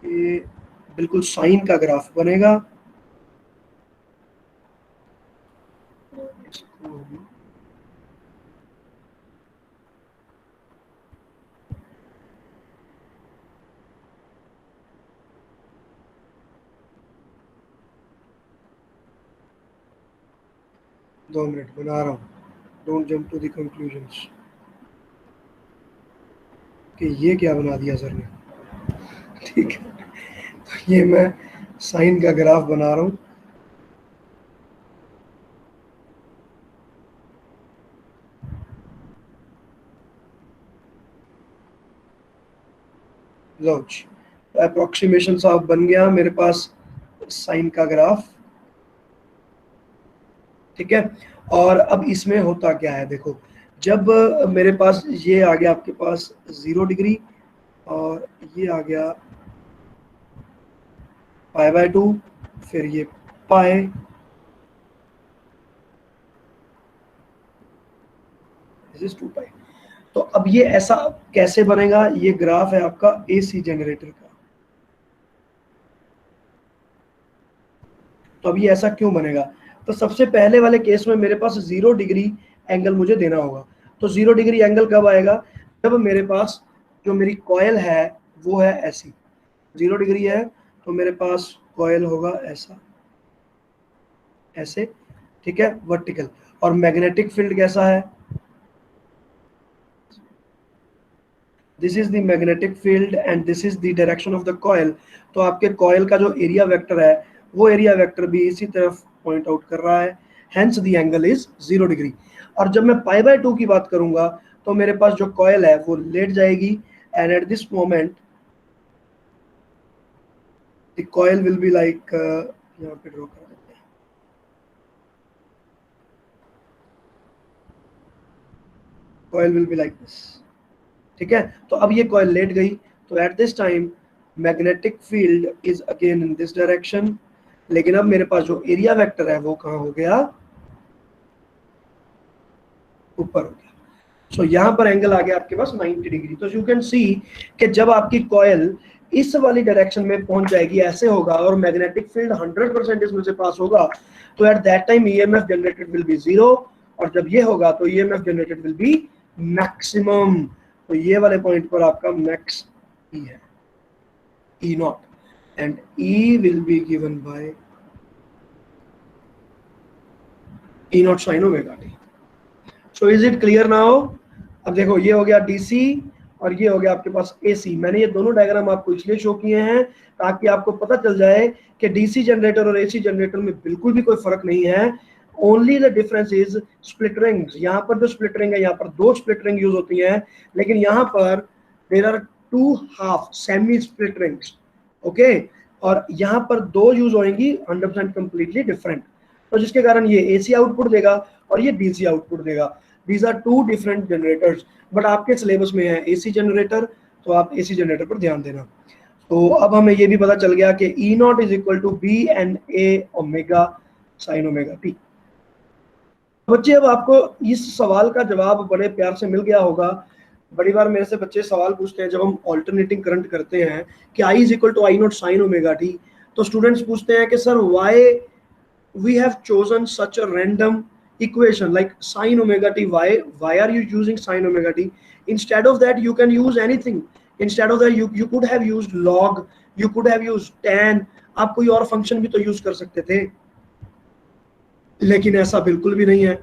ये बिल्कुल साइन का ग्राफ बनेगा। दो मिनट बना रहा हूँ, don't jump to the conclusions कि ये क्या बना दिया सर ने, ठीक है। तो ये मैं साइन का ग्राफ बना रहा हूँ। लो अप्रोक्सीमेशन साफ बन गया मेरे पास साइन का ग्राफ, ठीक है। और अब इसमें होता क्या है, देखो जब मेरे पास ये आ गया आपके पास 0 डिग्री और ये आ गया π/2, फिर ये पाई, दिस इज 2 पाई। तो अब ये ऐसा कैसे बनेगा, ये ग्राफ है आपका एसी जनरेटर का। तो अब ये ऐसा क्यों बनेगा, तो सबसे पहले वाले केस में मेरे पास 0 डिग्री एंगल मुझे देना होगा। तो 0 डिग्री एंगल कब आएगा, जब मेरे पास जो मेरी कॉयल है वो है ऐसी, 0 डिग्री है तो मेरे पास कॉयल होगा ऐसा, ऐसे, ठीक है, वर्टिकल। और मैग्नेटिक फील्ड कैसा है, this is the magnetic field and this is the direction of the coil. तो आपके कॉयल का जो एरिया वेक्टर है वो एरिया वेक्टर भी इसी तरफ पॉइंट आउट कर रहा है, hence the angle is 0 degree. और जब मैं π/2 की बात करूंगा तो मेरे पास जो कॉयल है वो लेट जाएगी and at this moment the coil will be like, यहाँ पे ड्रॉ कर देते हैं, coil will be like this, ठीक है। तो अब ये कॉयल लेट गई, तो at this time magnetic field is again in this direction. लेकिन अब मेरे पास जो एरिया वेक्टर है वो कहाँ हो गया, ऊपर हो गया। सो यहाँ पर एंगल आ गया आपके पास 90 डिग्री। तो यू कैन सी कि जब आपकी कॉयल इस वाली डायरेक्शन में पहुंच जाएगी, ऐसे होगा, और मैग्नेटिक फील्ड 100% इसमें से पास होगा, तो at that time EMF generated will be 0। और जब ये होगा तो EMF generated will be maximum. तो ये वाले पॉइंट पर आपका मैक्स ई है। E naught, and E will be given by E naught sin omega t. So is it clear now? अब देखो ये हो गया DC और ये हो गया आपके पास AC। मैंने ये दोनों डायग्राम आपको इसलिए शो किए हैं ताकि आपको पता चल जाए कि DC जनरेटर और AC जनरेटर में बिल्कुल भी कोई फर्क नहीं है। Only the difference is split rings. यहाँ पर जो स्प्लिट रिंग है, यहाँ पर 2 स्प्लिट रिंग यूज होती हैं, लेकिन यहाँ पर there are 2 half semi split rings, okay, और यहाँ पर 2 यूज होंगी 100% कंप्लीटली डिफरेंट। तो जिसके कारण ये AC आउटपुट देगा और ये DC आउटपुट देगा। These are 2 different generators, but आपके सिलेबस में है AC जनरेटर, तो आप AC जनरेटर पर ध्यान देना। तो अब हमें ये भी पता चल गया कि E naught is equal to BNA omega sine omega T. बच्चे अब आपको इस सवाल का जवाब बड़े प्यार से मिल गया होगा। बड़ी बार मेरे से बच्चे सवाल पूछते हैं जब हम ऑल्टरनेटिंग करंट करते हैं कि I is equal to I naught sine omega T, तो स्टूडेंट्स पूछते हैं कि sir why we have chosen such a random equation like sin omega t, why are you using sin omega t? Instead of that you can use anything. Instead of that you could have used log, you could have used tan, आप कोई और फंक्शन भी तो यूज कर सकते थे, लेकिन ऐसा बिल्कुल भी नहीं है।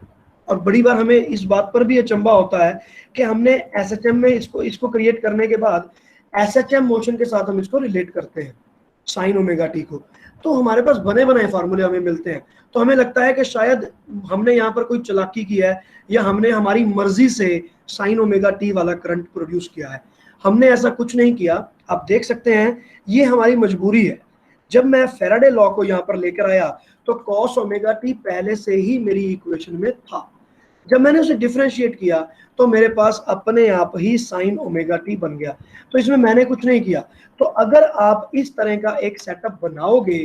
और बड़ी बार हमें इस बात पर भी अचंभा होता है कि हमने SHM में इसको क्रिएट करने के बाद SHM मोशन के साथ हम इसको रिलेट करते हैं साइन ओमेगा टी को, तो हमारे पास बने बनाए फार्मूले हमें मिलते हैं। तो हमें लगता है कि शायद हमने यहाँ पर कोई चालाकी की है या हमने हमारी मर्जी से साइन ओमेगा टी वाला करंट प्रोड्यूस किया है। हमने ऐसा कुछ नहीं किया। आप देख सकते हैं ये हमारी मजबूरी है। जब मैं फेराडे लॉ को यहाँ पर लेकर आया तो कॉस ओमेगा टी पहले से ही मेरी इक्वेशन में था। जब मैंने उसे डिफरेंशिएट किया तो मेरे पास अपने आप ही साइन ओमेगा टी बन गया। तो इसमें मैंने कुछ नहीं किया। तो अगर आप इस तरह का एक सेटअप बनाओगे,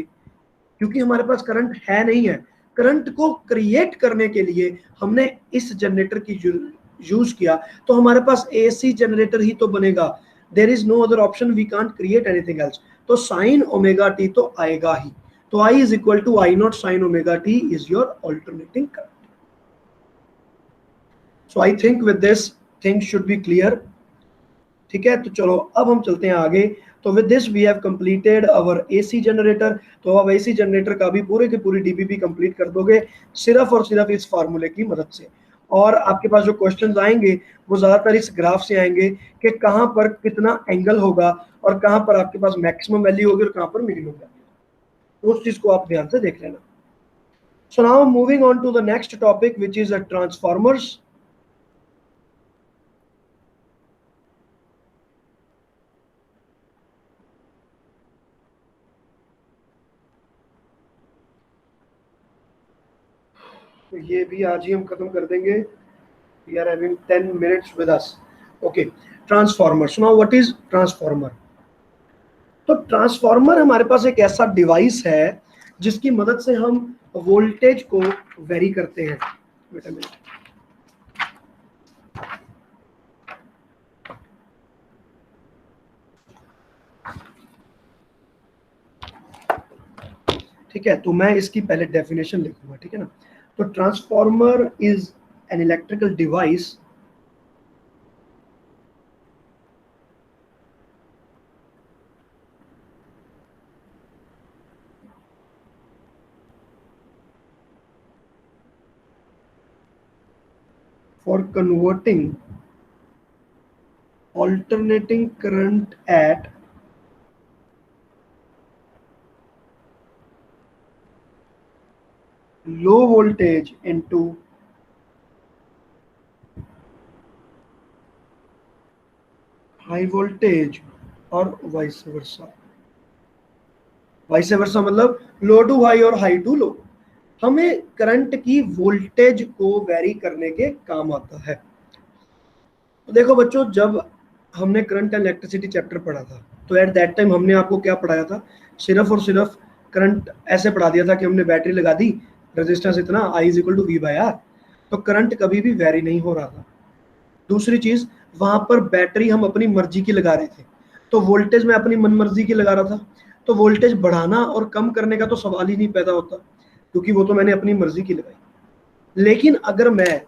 क्योंकि हमारे पास करंट है नहीं है, करंट को क्रिएट करने के लिए हमने इस जनरेटर की यूज किया, तो हमारे पास AC जनरेटर ही तो बनेगा। There is no other option, we can't create anything else. तो साइन ओमेगा टी तो आएगा ही। तो I is equal to I naught sine omega T is your alternating current. So I think with this things should be clear. ठीक है, तो चलो अब हम चलते हैं आगे। तो with this we have completed our AC generator. तो अब AC जनरेटर का भी पूरे की पूरी DPP कंप्लीट कर दोगे सिर्फ और सिर्फ इस फार्मूले की मदद से। और आपके पास जो क्वेश्चंस आएंगे वो ज़्यादातर इस ग्राफ से आएंगे कि कहाँ पर कितना एंगल होगा और कहाँ पर आपके पास मैक्सिमम वैल्यू होगी और कहाँ पर मिनिमम वैल्यू, उस चीज़ को आप ध्यान से देख लेना। So now moving on to the next topic which is transformers. तो ये भी आज ही हम खत्म कर देंगे। We are having 10 minutes with us. Okay, transformer. So now what is transformer? तो ट्रांसफॉर्मर हमारे पास एक ऐसा डिवाइस है जिसकी मदद से हम वोल्टेज को वेरी करते हैं। Wait a minute. ठीक है, तो मैं इसकी पहले डेफिनेशन लिखूंगा, ठीक है ना। तो transformer is an electrical device for converting alternating current at low voltage into high voltage और वाइस वर्सा। वाइस वर्सा मतलब लो टू हाई और हाई टू लो। हमें करंट की वोल्टेज को वेरी करने के काम आता है। तो देखो बच्चों, जब हमने करंट एंड इलेक्ट्रिसिटी चैप्टर पढ़ा था तो एट दैट टाइम हमने आपको क्या पढ़ाया था? सिर्फ और सिर्फ करंट ऐसे पढ़ा दिया था कि हमने बैटरी लगा दी, रेजिस्टेंस इतना, I is equal to V/R। तो करंट कभी भी वेरी नहीं हो रहा था। दूसरी चीज, वहां पर बैटरी हम अपनी मर्जी की लगा रहे थे, तो वोल्टेज में अपनी मनमर्जी की लगा रहा था, तो वोल्टेज बढ़ाना और कम करने का तो सवाल ही नहीं पैदा होता, क्योंकि वो तो मैंने अपनी मर्जी की लगाई। लेकिन अगर मैं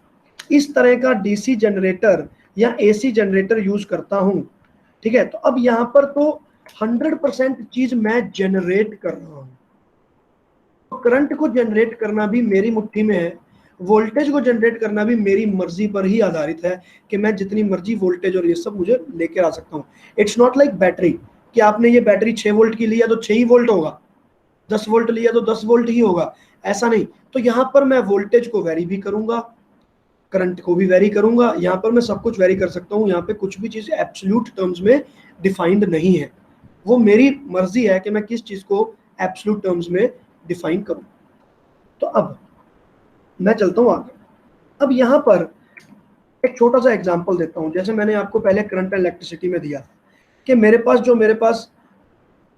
इस तरह का DC जनरेटर या AC जनरेटर यूज करता हूं, ठीक है, तो अब यहाँ पर तो 100% चीज मैं जनरेट कर रहा हूं। तो करंट को जनरेट करना भी मेरी मुट्ठी में है, वोल्टेज को जनरेट करना भी मेरी मर्जी पर ही आधारित है कि मैं जितनी मर्जी वोल्टेज और ये सब मुझे लेकर आ सकता हूँ। इट्स नॉट लाइक बैटरी कि आपने ये बैटरी 6 वोल्ट की लिया तो 6 ही वोल्ट होगा, 10 वोल्ट लिया तो 10 वोल्ट ही होगा, ऐसा नहीं। तो यहाँ पर मैं वोल्टेज को वेरी भी करूंगा, करंट को भी वेरी करूंगा, यहाँ पर मैं सब कुछ वेरी कर सकता हूँ। यहाँ पे कुछ भी चीज एब्सोल्यूट टर्म्स में डिफाइंड नहीं है, वो मेरी मर्जी है कि मैं किस चीज को एब्सोल्यूट टर्म्स में डिफाइन करूं। तो अब मैं चलता हूं आगे। अब यहाँ पर एक छोटा सा एग्जांपल देता हूं। जैसे मैंने आपको पहले करंट एंड इलेक्ट्रिसिटी में दिया कि मेरे पास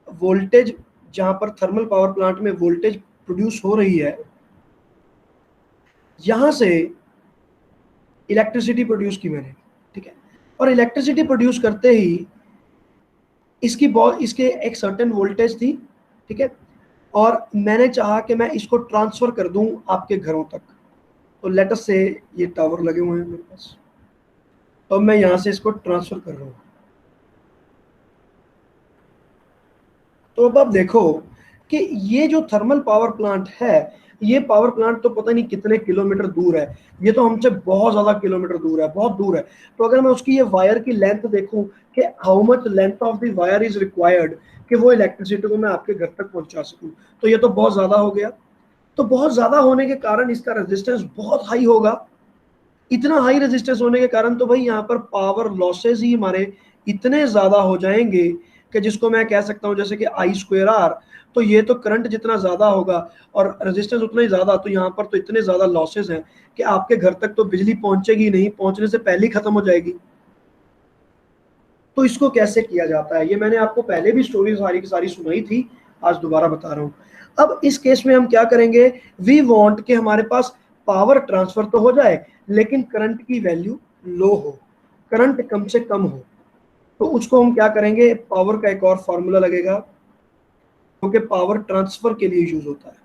वोल्टेज, जहां पर थर्मल पावर प्लांट में वोल्टेज प्रोड्यूस हो रही है, यहां से इलेक्ट्रिसिटी प्रोड्यूस की मैंने, ठीक है। और इलेक्ट्रिसिटी प्रोड्यूस करते ही इसके एक सर्टेन वोल्टेज थी, ठीक है। और मैंने चाहा कि मैं इसको ट्रांसफर कर दूं आपके घरों तक। तो लेट अस से ये टावर लगे हुए हैं मेरे पास, तो मैं यहां से इसको ट्रांसफर कर रहा हूं। तो अब आप देखो कि ये जो थर्मल पावर प्लांट है, ये पावर प्लांट तो पता नहीं कितने किलोमीटर दूर है, ये तो हमसे बहुत ज्यादा किलोमीटर दूर है, बहुत दूर है। तो अगर मैं उसकी ये वायर की लेंथ देखूं कि how much length of the wire is required कि वो इलेक्ट्रिसिटी को मैं आपके घर तक पहुंचा सकूं, तो ये तो बहुत ज्यादा हो गया। तो बहुत ज्यादा होने के कारण इसका रेजिस्टेंस बहुत हाई होगा। इतना हाई रेजिस्टेंस होने के कारण तो भाई यहाँ पर पावर लॉसेज ही हमारे इतने ज्यादा हो जाएंगे कि जिसको मैं कह सकता हूँ जैसे कि I²R। तो ये तो करंट जितना ज्यादा होगा और रेजिस्टेंस उतना ही ज्यादा, तो यहाँ पर तो इतने ज्यादा लॉसेज हैं कि आपके घर तक तो बिजली पहुंचेगी नहीं, पहुंचने से पहले ही खत्म हो जाएगी। तो इसको कैसे किया जाता है, ये मैंने आपको पहले भी स्टोरी सारी की सारी सुनाई थी, आज दोबारा बता रहा हूँ। अब इस केस में हम क्या करेंगे, वी वांट कि हमारे पास पावर ट्रांसफर तो हो जाए लेकिन करंट की वैल्यू लो हो, करंट कम से कम हो। तो उसको हम क्या करेंगे, पावर का एक और फॉर्मूला लगेगा क्योंकि पावर ट्रांसफर के लिए यूज होता है,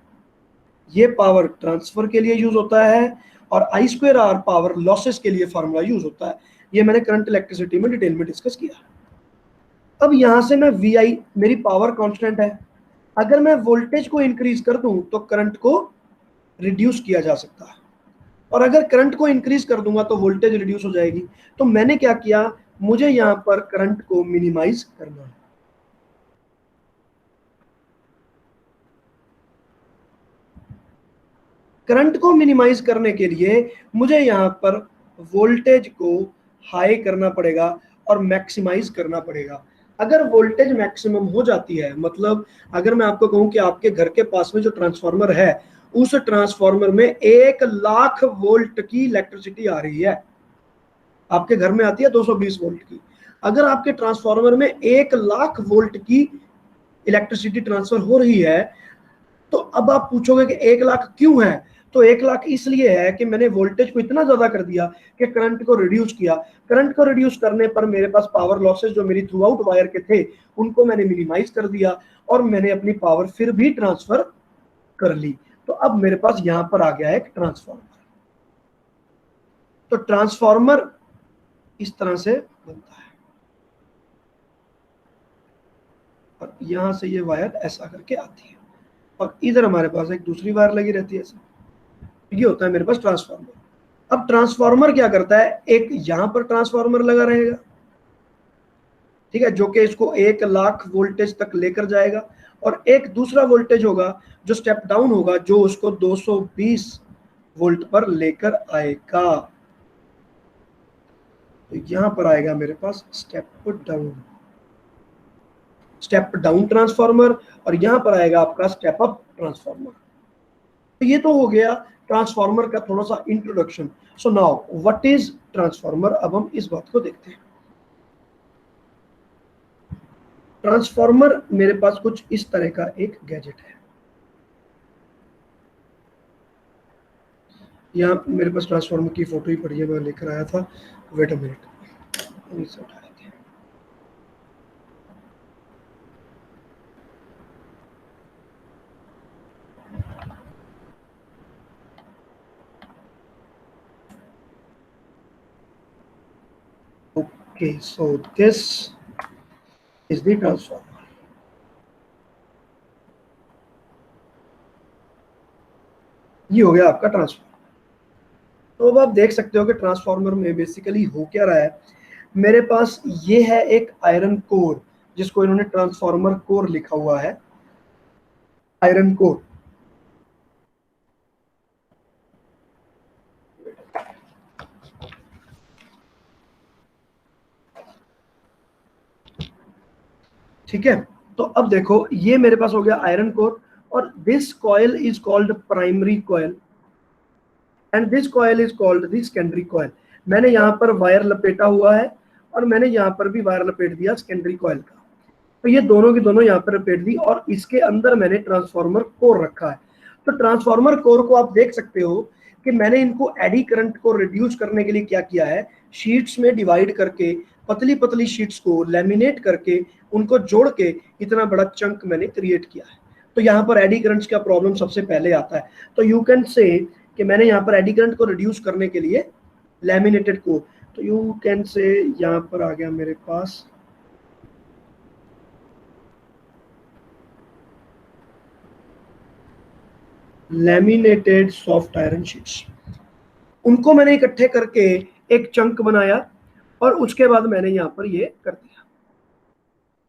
ये पावर ट्रांसफर के लिए यूज होता है, और I²R पावर लॉसेस के लिए फॉर्मूला यूज होता है। ये मैंने करंट इलेक्ट्रिसिटी में डिटेल में डिस्कस किया। अब यहां से मैं VI मेरी पावर कांस्टेंट है, अगर मैं वोल्टेज को इंक्रीज कर दूं तो करंट को रिड्यूस किया जा सकता है, और अगर करंट को इंक्रीज कर दूंगा तो वोल्टेज रिड्यूस हो जाएगी। तो मैंने क्या किया, मुझे यहां पर करंट को मिनिमाइज करना है। करंट को मिनिमाइज करने के लिए मुझे यहां पर वोल्टेज को हाई करना पड़ेगा और मैक्सिमाइज करना पड़ेगा। अगर वोल्टेज मैक्सिमम हो जाती है, मतलब अगर मैं आपको कहूं कि आपके घर के पास में जो ट्रांसफार्मर है, उस ट्रांसफार्मर में 1 लाख वोल्ट की इलेक्ट्रिसिटी आ रही है, आपके घर में आती है 220 वोल्ट की, अगर आपके ट्रांसफार्मर में 1 लाख वोल्ट की इलेक्ट्रिसिटी ट्रांसफर हो रही है, तो अब आप पूछोगे कि 1 लाख क्यों है। तो 1 लाख इसलिए है कि मैंने वोल्टेज को इतना ज्यादा कर दिया कि करंट को रिड्यूस किया। करंट को रिड्यूस करने पर मेरे पास पावर लॉसेस जो मेरी थ्रू आउट वायर के थे उनको मैंने मिनिमाइज कर दिया, और मैंने अपनी पावर फिर भी ट्रांसफर कर ली। तो अब मेरे पास यहां पर आ गया एक ट्रांसफार्मर। तो ट्रांसफार्मर इस तरह से बनता है, और यहां से ये वायर ऐसा करके आती है, और इधर हमारे पास एक दूसरी वायर लगी रहती है ऐसे। ये होता है मेरे पास ट्रांसफार्मर। अब ट्रांसफार्मर क्या करता है, एक यहां पर ट्रांसफार्मर लगा रहेगा, ठीक है, जो कि इसको 1 लाख वोल्टेज तक लेकर जाएगा, और एक दूसरा वोल्टेज होगा जो स्टेप डाउन होगा, जो उसको 220 वोल्ट पर लेकर आएगा। तो यहां पर आएगा मेरे पास स्टेप डाउन ट्रांसफार्मर, और यहां पर आएगा आपका स्टेप अप ट्रांसफार्मर। तो ये तो हो गया ट्रांसफार्मर का थोड़ा सा introduction. So now what is transformer, अब हम इस बात को देखते हैं। ट्रांसफार्मर मेरे पास कुछ इस तरह का एक गैजेट है, यहाँ मेरे पास ट्रांसफार्मर की फोटो ही पड़ी है, मैं लेकर आया था, वेट अ मिनट, इसे उठा लेते हैं। Okay, so this is the transformer. ये हो गया आपका ट्रांसफार्मर। तो अब आप देख सकते हो कि ट्रांसफार्मर में बेसिकली हो क्या रहा है। मेरे पास ये है एक आयरन कोर, जिसको इन्होंने ट्रांसफार्मर कोर लिखा हुआ है, आयरन कोर। ठीक है, तो अब देखो ये मेरे पास हो गया आयरन कोर, और this coil is called primary coil and this coil is called the secondary coil. मैंने यहाँ पर वायर लपेटा हुआ है और मैंने यहाँ पर भी वायर लपेट दिया सेकेंडरी कॉइल का। तो ये दोनों की दोनों यहाँ पर लपेट दी और इसके अंदर मैंने ट्रांसफार्मर कोर रखा है। तो ट्रांसफार्मर कोर को आप देख सकते हो कि मैंने इनको एडी करंट को रिड्यूस करने के लिए क्या किया है, शीट्स में डिवाइड करके पतली पतली शीट्स को लैमिनेट करके उनको जोड़ के इतना बड़ा चंक मैंने क्रिएट किया है। तो यहाँ पर एडी करंट्स का प्रॉब्लम सबसे पहले आता है। तो यू कैन से कि मैंने यहाँ पर एडी करंट को रिड्यूस करने के लिए लैमिनेटेड कोर, तो यू कैन से यहाँ पर आ गया मेरे पास लैमिनेटेड सॉफ्ट आयरन शीट्स। उनको मैंने इकट्ठे करके एक चंक बनाया और उसके बाद मैंने यहाँ पर ये कर दिया।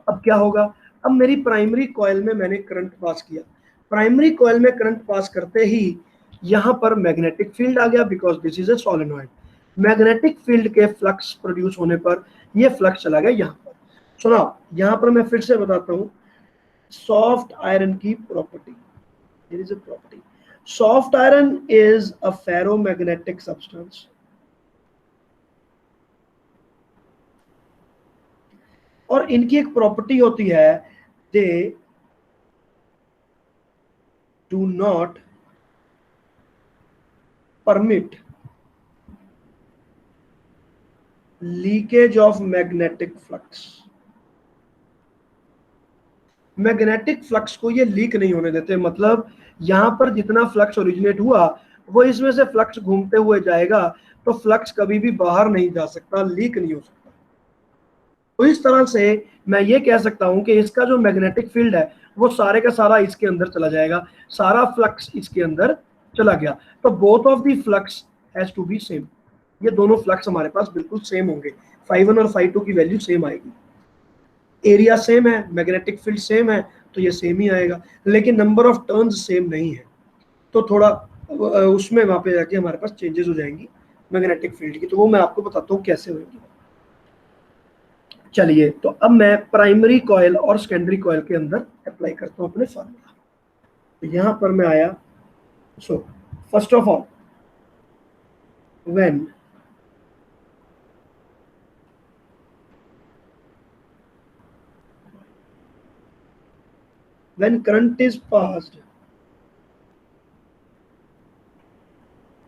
अब क्या होगा, अब मेरी प्राइमरी कॉइल में मैंने करंट पास किया। प्राइमरी कॉइल में करंट पास करते ही यहाँ पर मैग्नेटिक फील्ड आ गया, because this is a solenoid. Magnetic field के फ्लक्स प्रोड्यूस होने पर ये फ्लक्स चला गया यहाँ पर। सुना, यहाँ पर मैं फिर से बताता हूँ सॉफ्ट आयरन की property. There is a property. Soft iron is a ferromagnetic substance. और इनकी एक प्रॉपर्टी होती है, they do not permit leakage of magnetic flux. Magnetic flux को ये लीक नहीं होने देते, मतलब यहां पर जितना फ्लक्स ओरिजिनेट हुआ वो इसमें से फ्लक्स घूमते हुए जाएगा, तो फ्लक्स कभी भी बाहर नहीं जा सकता, लीक नहीं हो सकता। तो इस तरह से मैं ये कह सकता हूं कि इसका जो मैग्नेटिक फील्ड है वो सारे का सारा इसके अंदर चला जाएगा, सारा फ्लक्स इसके अंदर चला गया। तो both of the flux has to be same. ये दोनों फ्लक्स हमारे पास बिल्कुल सेम होंगे, φ1 और φ2 की वैल्यू सेम आएगी। एरिया सेम है, मैग्नेटिक फील्ड सेम है, तो ये सेम ही आएगा, लेकिन नंबर ऑफ टर्न्स सेम नहीं है। तो थोड़ा उसमें वहां पे जाके हमारे पास चेंजेस हो जाएंगी मैग्नेटिक फील्ड की, तो वो मैं आपको बताता हूँ कैसे होगी। चलिए, तो अब मैं प्राइमरी कॉइल और सेकेंडरी कॉइल के अंदर अप्लाई करता हूँ अपने फार्मूला। तो यहां पर मैं आया। So first of all, when current is passed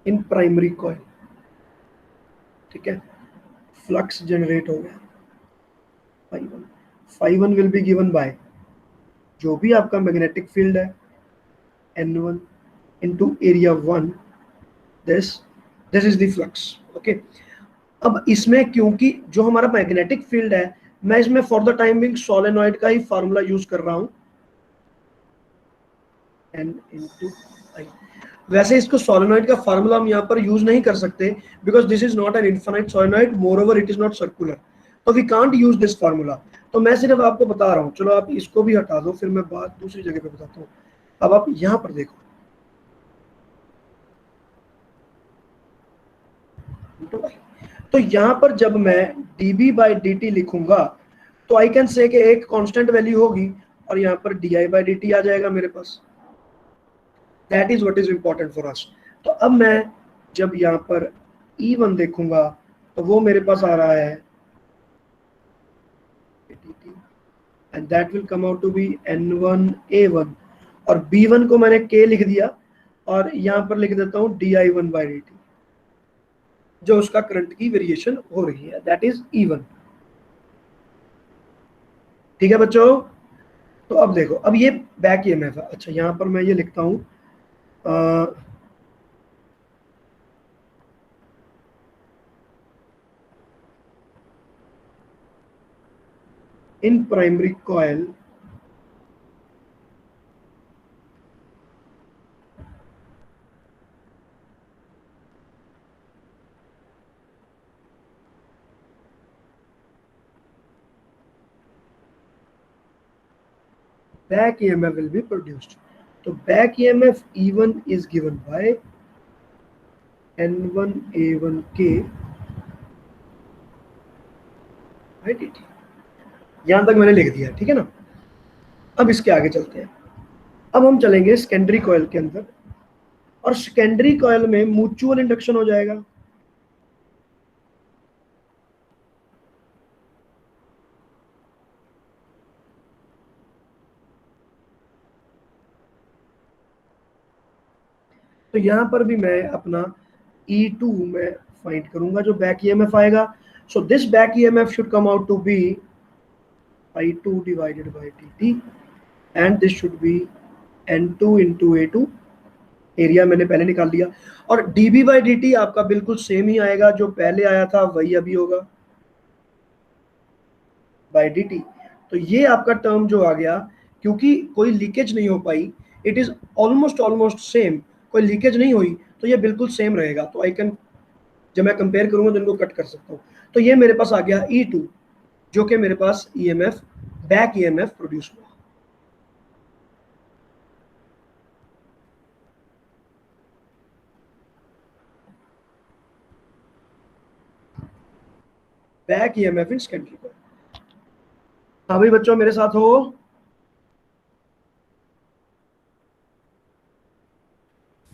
in primary coil, ठीक है, फ्लक्स जनरेट हो गया φ1 विल बी गिवन बाय जो भी आपका मैग्नेटिक फील्ड है N1 into area 1, this is the flux, okay। अब इसमें क्योंकि जो हमारा मैग्नेटिक फील्ड है, मैं इसमें for the time being solenoid का ही फार्मूला यूज कर रहा हूं, N into I। वैसे इसको सोलेनॉइड का फार्मूला हम यहाँ पर यूज नहीं कर सकते, because this is not an infinite solenoid, moreover it is not circular, तो we can't use this formula. तो मैं सिर्फ आपको बता रहा हूँ, चलो आप इसको भी हटा दो, फिर मैं बात दूसरी जगह पे बताता हूँ। अब आप यहाँ पर देखो, तो यहाँ पर जब मैं dB/dt लिखूंगा तो आई कैन से कि एक कांस्टेंट वैल्यू होगी और यहाँ पर di/dt आ जाएगा मेरे पास। That is what is important for us. तो अब मैं जब यहाँ पर E1 देखूंगा तो वो मेरे पास आ रहा है and that will come out to be N1A1, और B1 को मैंने K लिख दिया और यहाँ पर लिख देता हूँ di1/dt, जो उसका करंट की वेरिएशन हो रही है, दैट इज E1। ठीक है बच्चों, तो अब देखो, अब ये बैक ईएमएफ है। अच्छा, यहाँ पर मैं ये लिखता हूँ in primary coil back EMF will be produced. So back EMF E1 is given by N1A1K by dt. यहां तक मैंने लिख दिया, ठीक है ना। अब इसके आगे चलते हैं। अब हम चलेंगे सेकेंडरी कॉइल के अंदर, और सेकेंडरी कॉइल में म्यूचुअल इंडक्शन हो जाएगा। तो यहां पर भी मैं अपना E2 में फाइंड करूंगा जो बैक EMF आएगा। So this back EMF should come out to be I2 divided by dt and this should be N2 into A2। Area मैंने पहले निकाल लिया, और dB by dt आपका बिल्कुल सेम ही आएगा, जो पहले आया था वही अभी होगा by dt। तो ये आपका टर्म जो आ गया, क्योंकि कोई लीकेज नहीं हो पाई, इट इज ऑलमोस्ट सेम, कोई लीकेज नहीं हुई, तो ये बिल्कुल सेम रहेगा। तो आई कैन, जब मैं कंपेयर करूंगा तो इनको कट कर सकता हूँ। तो ये मेरे पास आ गया E2, जो कि मेरे पास EMF बैक EMF प्रोड्यूस हुआ। Back EMF in secondary coil. हाँ भाई बच्चों, मेरे साथ हो?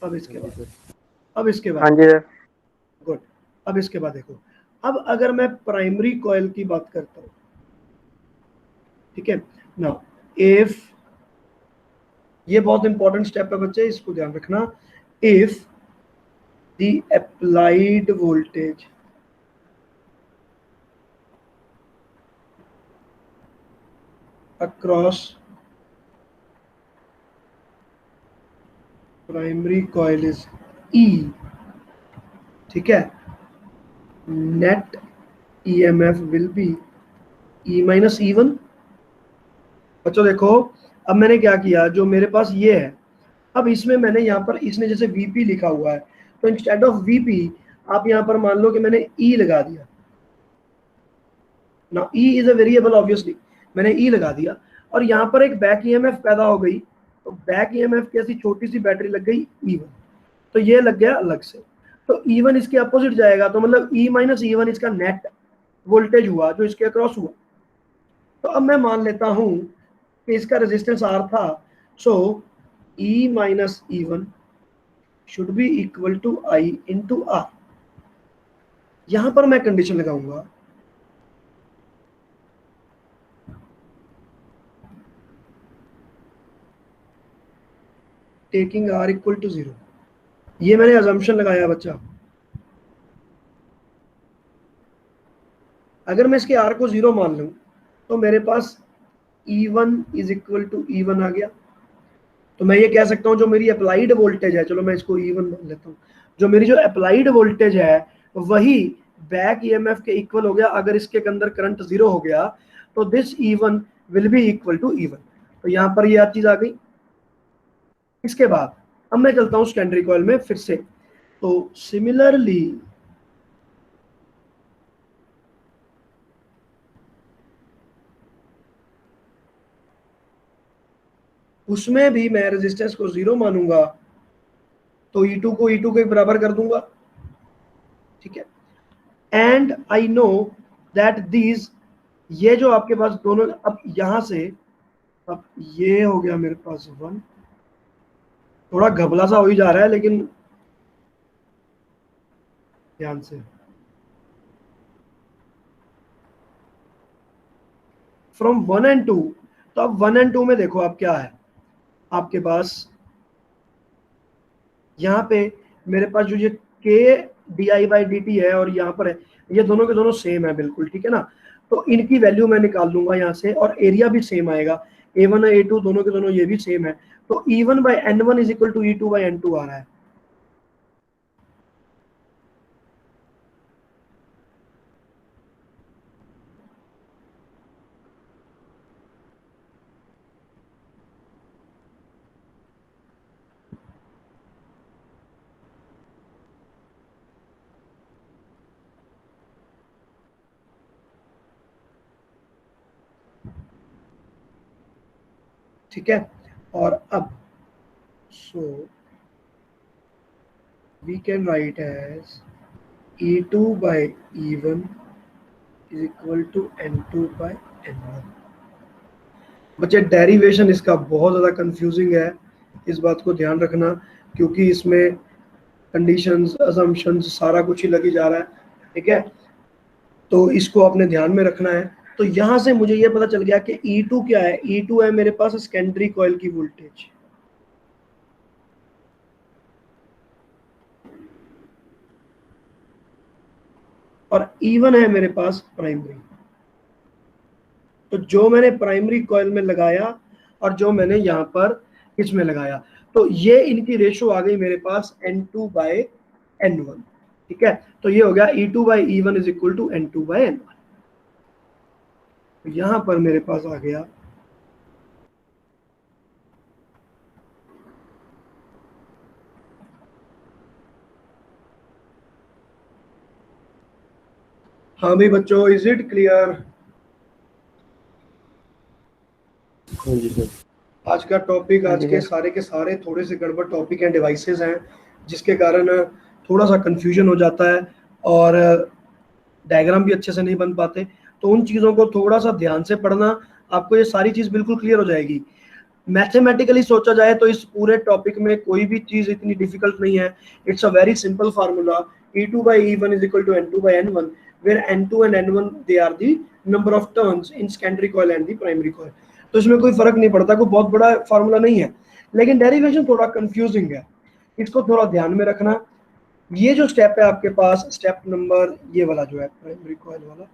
अब इसके बाद हाँ जी सर। गुड। अब इसके बाद देखो, अब अगर मैं प्राइमरी कॉइल की बात करता हूं, ठीक है ना, इफ, ये बहुत इंपॉर्टेंट स्टेप है बच्चे, इसको ध्यान रखना। If the applied voltage across primary coil is E, ठीक है, net EMF will be E minus E1। बच्चों देखो, अब मैंने क्या किया, जो मेरे पास ये है, अब इसमें मैंने यहाँ पर, इसने जैसे VP लिखा हुआ है, तो इंस्टेड ऑफ VP आप यहाँ पर मान लो कि मैंने E लगा दिया ना। E is a variable obviously, मैंने E लगा दिया, और यहाँ पर एक बैक EMF पैदा हो गई। तो बैक EMF की ऐसी छोटी सी बैटरी लग गई E1, तो ये लग गया अलग से। तो E1 इसके अपोजिट जाएगा, तो मतलब E माइनस E1 इसका नेट वोल्टेज हुआ जो इसके अक्रॉस हुआ। तो अब मैं मान लेता हूं कि इसका रेजिस्टेंस R था, so E minus E1 should be equal to I into R। यहां पर मैं कंडीशन लगाऊंगा, टेकिंग R इक्वल टू 0। ये मैंने अजम्पशन लगाया बच्चा। अगर मैं इसके R को 0 मान लूं, तो मेरे पास E1 is equal to E1 आ गया। तो मैं ये कह सकता हूं जो मेरी अप्लाइड वोल्टेज है, चलो मैं इसको E1 मान लेता हूं, जो मेरी जो अप्लाइड वोल्टेज है वही बैक EMF के इक्वल हो गया। अगर इसके अंदर करंट 0 हो गया तो this E1 will be equal to E1। तो यहां पर ये चीज आ गई। इसके बाद अब मैं चलता हूं सेकेंडरी कॉइल में फिर से। तो सिमिलरली उसमें भी मैं रेजिस्टेंस को 0 मानूंगा, तो E2 को E2 के बराबर कर दूंगा, ठीक है। And I know that these, ये जो आपके पास दोनों, अब यहां से, अब ये हो गया मेरे पास 1, थोड़ा घबला सा हो ही जा रहा है लेकिन ध्यान से। फ्रॉम 1 एंड 2, तो अब 1 एंड 2 में देखो अब क्या है आपके पास, यहाँ पे मेरे पास जो ये के di/dt है और यहाँ पर है, ये दोनों के दोनों सेम है बिल्कुल, ठीक है ना। तो इनकी वैल्यू मैं निकाल लूंगा यहाँ से, और एरिया भी सेम आएगा, A1 और A2 दोनों के दोनों ये भी सेम है। तो E1/N1 is equal to E2/N2 आ रहा है। ठीक है। और अब so we can write as E2 by E1 is equal to N2 by N1। बच्चे डेरिवेशन इसका बहुत ज़्यादा कंफ्यूजिंग है, इस बात को ध्यान रखना, क्योंकि इसमें कंडीशंस, असम्पशंस सारा कुछ ही लगी जा रहा है। ठीक है, तो इसको आपने ध्यान में रखना है। तो यहां से मुझे ये पता चल गया कि E2 क्या है। E2 है मेरे पास सेकेंडरी कॉइल की वोल्टेज, और E1 है मेरे पास प्राइमरी। तो जो मैंने प्राइमरी कॉइल में लगाया और जो मैंने यहाँ पर इसमें लगाया, तो ये इनकी रेशो आ गई मेरे पास N2 by N1। ठीक है, तो ये हो गया E2 by E1 is equal to N2 by N1। तो यहां पर मेरे पास आ गया हाँ भाई बच्चों, इज इट क्लियर? हाँ जी सर। आज का टॉपिक, हाँ आज जी के सर। सारे थोड़े से गड़बड़ टॉपिक एंड डिवाइसेस हैं, जिसके कारण थोड़ा सा कंफ्यूजन हो जाता है और डायग्राम भी अच्छे से नहीं बन पाते। तो उन चीज़ों को थोड़ा सा ध्यान से पढ़ना, आपको ये सारी चीज़ बिल्कुल क्लियर हो जाएगी। मैथमेटिकली सोचा जाए तो इस पूरे टॉपिक में कोई भी चीज़ इतनी डिफिकल्ट नहीं है। It's a very simple formula, E2 by E1 is equal to N2 by N1, where N2 and N1 they are the number of turns in secondary coil and the primary coil। तो इसमें कोई फर्क नहीं पड़ता, कोई बहुत बड़ा फार्मूला नहीं है, लेकिन डेरिवेशन थोड़ा कंफ्यूजिंग है, इसको थोड़ा ध्यान में रखना। ये जो स्टेप है आपके पास, स्टेप नंबर ये वाला जो है प्राइमरी कॉइल वाला,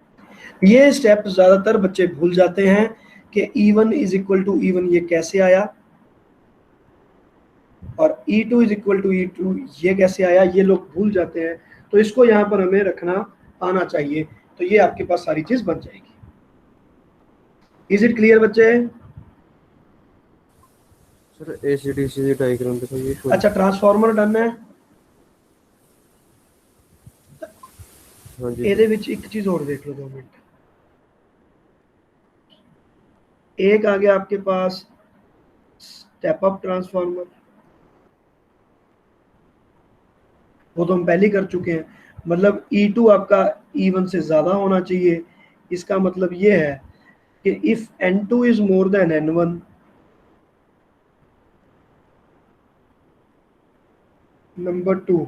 ये स्टेप ज्यादातर बच्चे भूल जाते हैं कि E1 is equal to E1 ये कैसे आया, और E2 is equal to E2 ये कैसे आया, ये लोग भूल जाते हैं। तो इसको यहाँ पर हमें रखना आना चाहिए, तो ये आपके पास सारी चीज बन जाएगी। इज इट क्लियर बच्चे? सर AC/DC डायग्राम दिखाइए। अच्छा, ट्रांसफार्मर डन है। हाँ जी ਇਹਦੇ सर। ਵਿੱਚ एक चीज और देख लो 2 मिनट। एक आ गया आपके पास स्टेप अप ट्रांसफार्मर, वो तो हम पहले ही कर चुके हैं। मतलब E2 आपका E1 से ज्यादा होना चाहिए। इसका मतलब ये है कि if N2 is more than N1, number 2,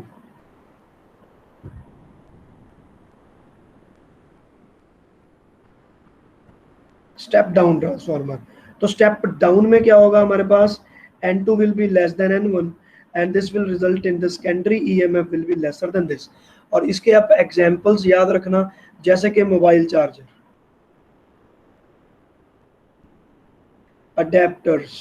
step down transformer. तो स्टेप डाउन में क्या होगा हमारे पास, N2 will be less than N1 and this will result in the secondary EMF will be lesser than this। और इसके आप एग्जांपल्स याद रखना, जैसे कि mobile charger, adapters,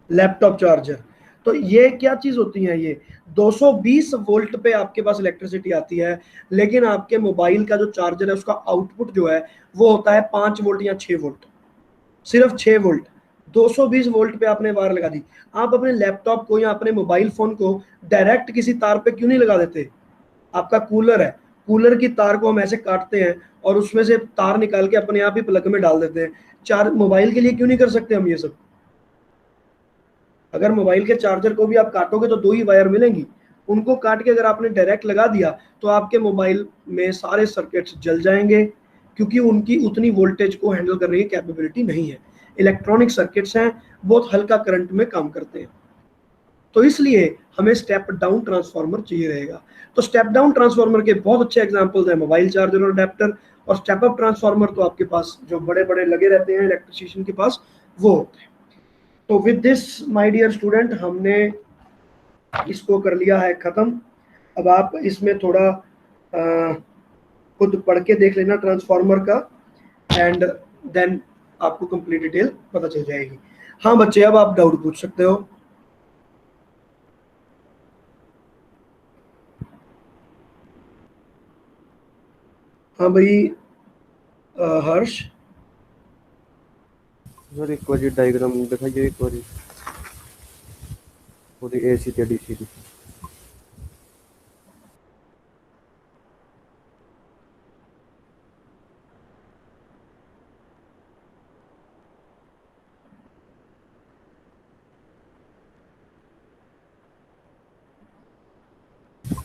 laptop charger. तो ये क्या चीज होती है, ये 220 वोल्ट पे आपके पास इलेक्ट्रिसिटी आती है, लेकिन आपके मोबाइल का जो चार्जर है उसका आउटपुट जो है वो होता है 5 वोल्ट या 6 वोल्ट, सिर्फ 6 वोल्ट। 220 वोल्ट पे आपने वायर लगा दी। आप अपने लैपटॉप को या अपने मोबाइल फोन को डायरेक्ट किसी तार पे क्यों नहीं लगा देते? आपका कूलर है, कूलर की तार को हम ऐसे काटते हैं और उसमें से तार निकाल के अपने आप ही प्लग में डाल देते हैं। चार मोबाइल के लिए क्यों नहीं कर सकते हम ये सब? अगर मोबाइल के चार्जर को भी आप काटोगे तो 2 ही वायर मिलेंगी, उनको काट के अगर आपने डायरेक्ट लगा दिया तो आपके मोबाइल में सारे सर्किट्स जल जाएंगे, क्योंकि उनकी उतनी वोल्टेज को हैंडल करने की कैपेबिलिटी नहीं है। इलेक्ट्रॉनिक सर्किट्स हैं, बहुत हल्का करंट में काम करते हैं, तो इसलिए हमें स्टेप डाउन ट्रांसफार्मर चाहिए रहेगा। तो स्टेप डाउन ट्रांसफार्मर के बहुत अच्छे एग्जांपल्स हैं मोबाइल चार्जर और अडेप्टर, और स्टेप अप ट्रांसफार्मर तो आपके पास जो बड़े बड़े लगे रहते हैं इलेक्ट्रिशियन के पास, वो होते हैं। तो with this my dear student, हमने इसको कर लिया है खत्म। अब आप इसमें थोड़ा खुद पढ़ के देख लेना ट्रांसफार्मर का, एंड देन आपको कंप्लीट डिटेल पता चल जाएगी। हाँ बच्चे, अब आप डाउट पूछ सकते हो। हाँ भाई हर्ष। सर एक बार डायग्राम दिखाइए एक बार पूरी AC ਤੇ DC ਦੀ।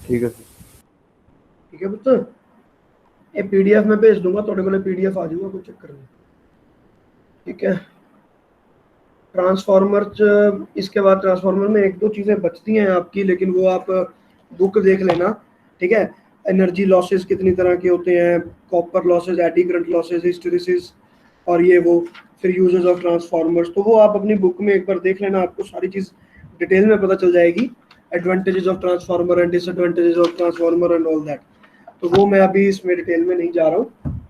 ठीक है सर। ठीक है पुत्र, ये पीडीएफ में भेज दूंगा थोड़े को, पीडीएफ आ जाऊगा, कोई चक्कर नहीं। ठीक है, ट्रांसफार्मर, इसके बाद ट्रांसफार्मर में एक दो चीज़ें बचती हैं आपकी, लेकिन वो आप बुक देख लेना। ठीक है, एनर्जी लॉसेस कितनी तरह के होते हैं, copper losses, eddy current losses, hysteresis, और ये वो, फिर यूजेस ऑफ ट्रांसफार्मर्स, तो वो आप अपनी बुक में एक बार देख लेना, आपको सारी चीज़ डिटेल में पता चल जाएगी। Advantages of transformer and disadvantages of transformer and all that, तो वो मैं अभी इसमें डिटेल में नहीं जा रहा हूँ।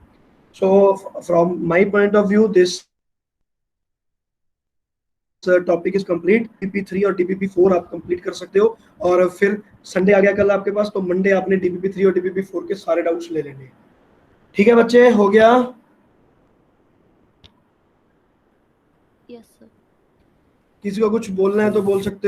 So from my point of view this topic is complete. DPP3 और DPP4 आप कंप्लीट कर सकते हो, और फिर संडे आ गया कल आपके पास, तो मंडे आपने DPP3 और DPP4 के सारे डाउट्स ले लेने। ठीक है बच्चे, हो गया? Yes sir. किसी को कुछ बोलना है तो बोल सकते हो।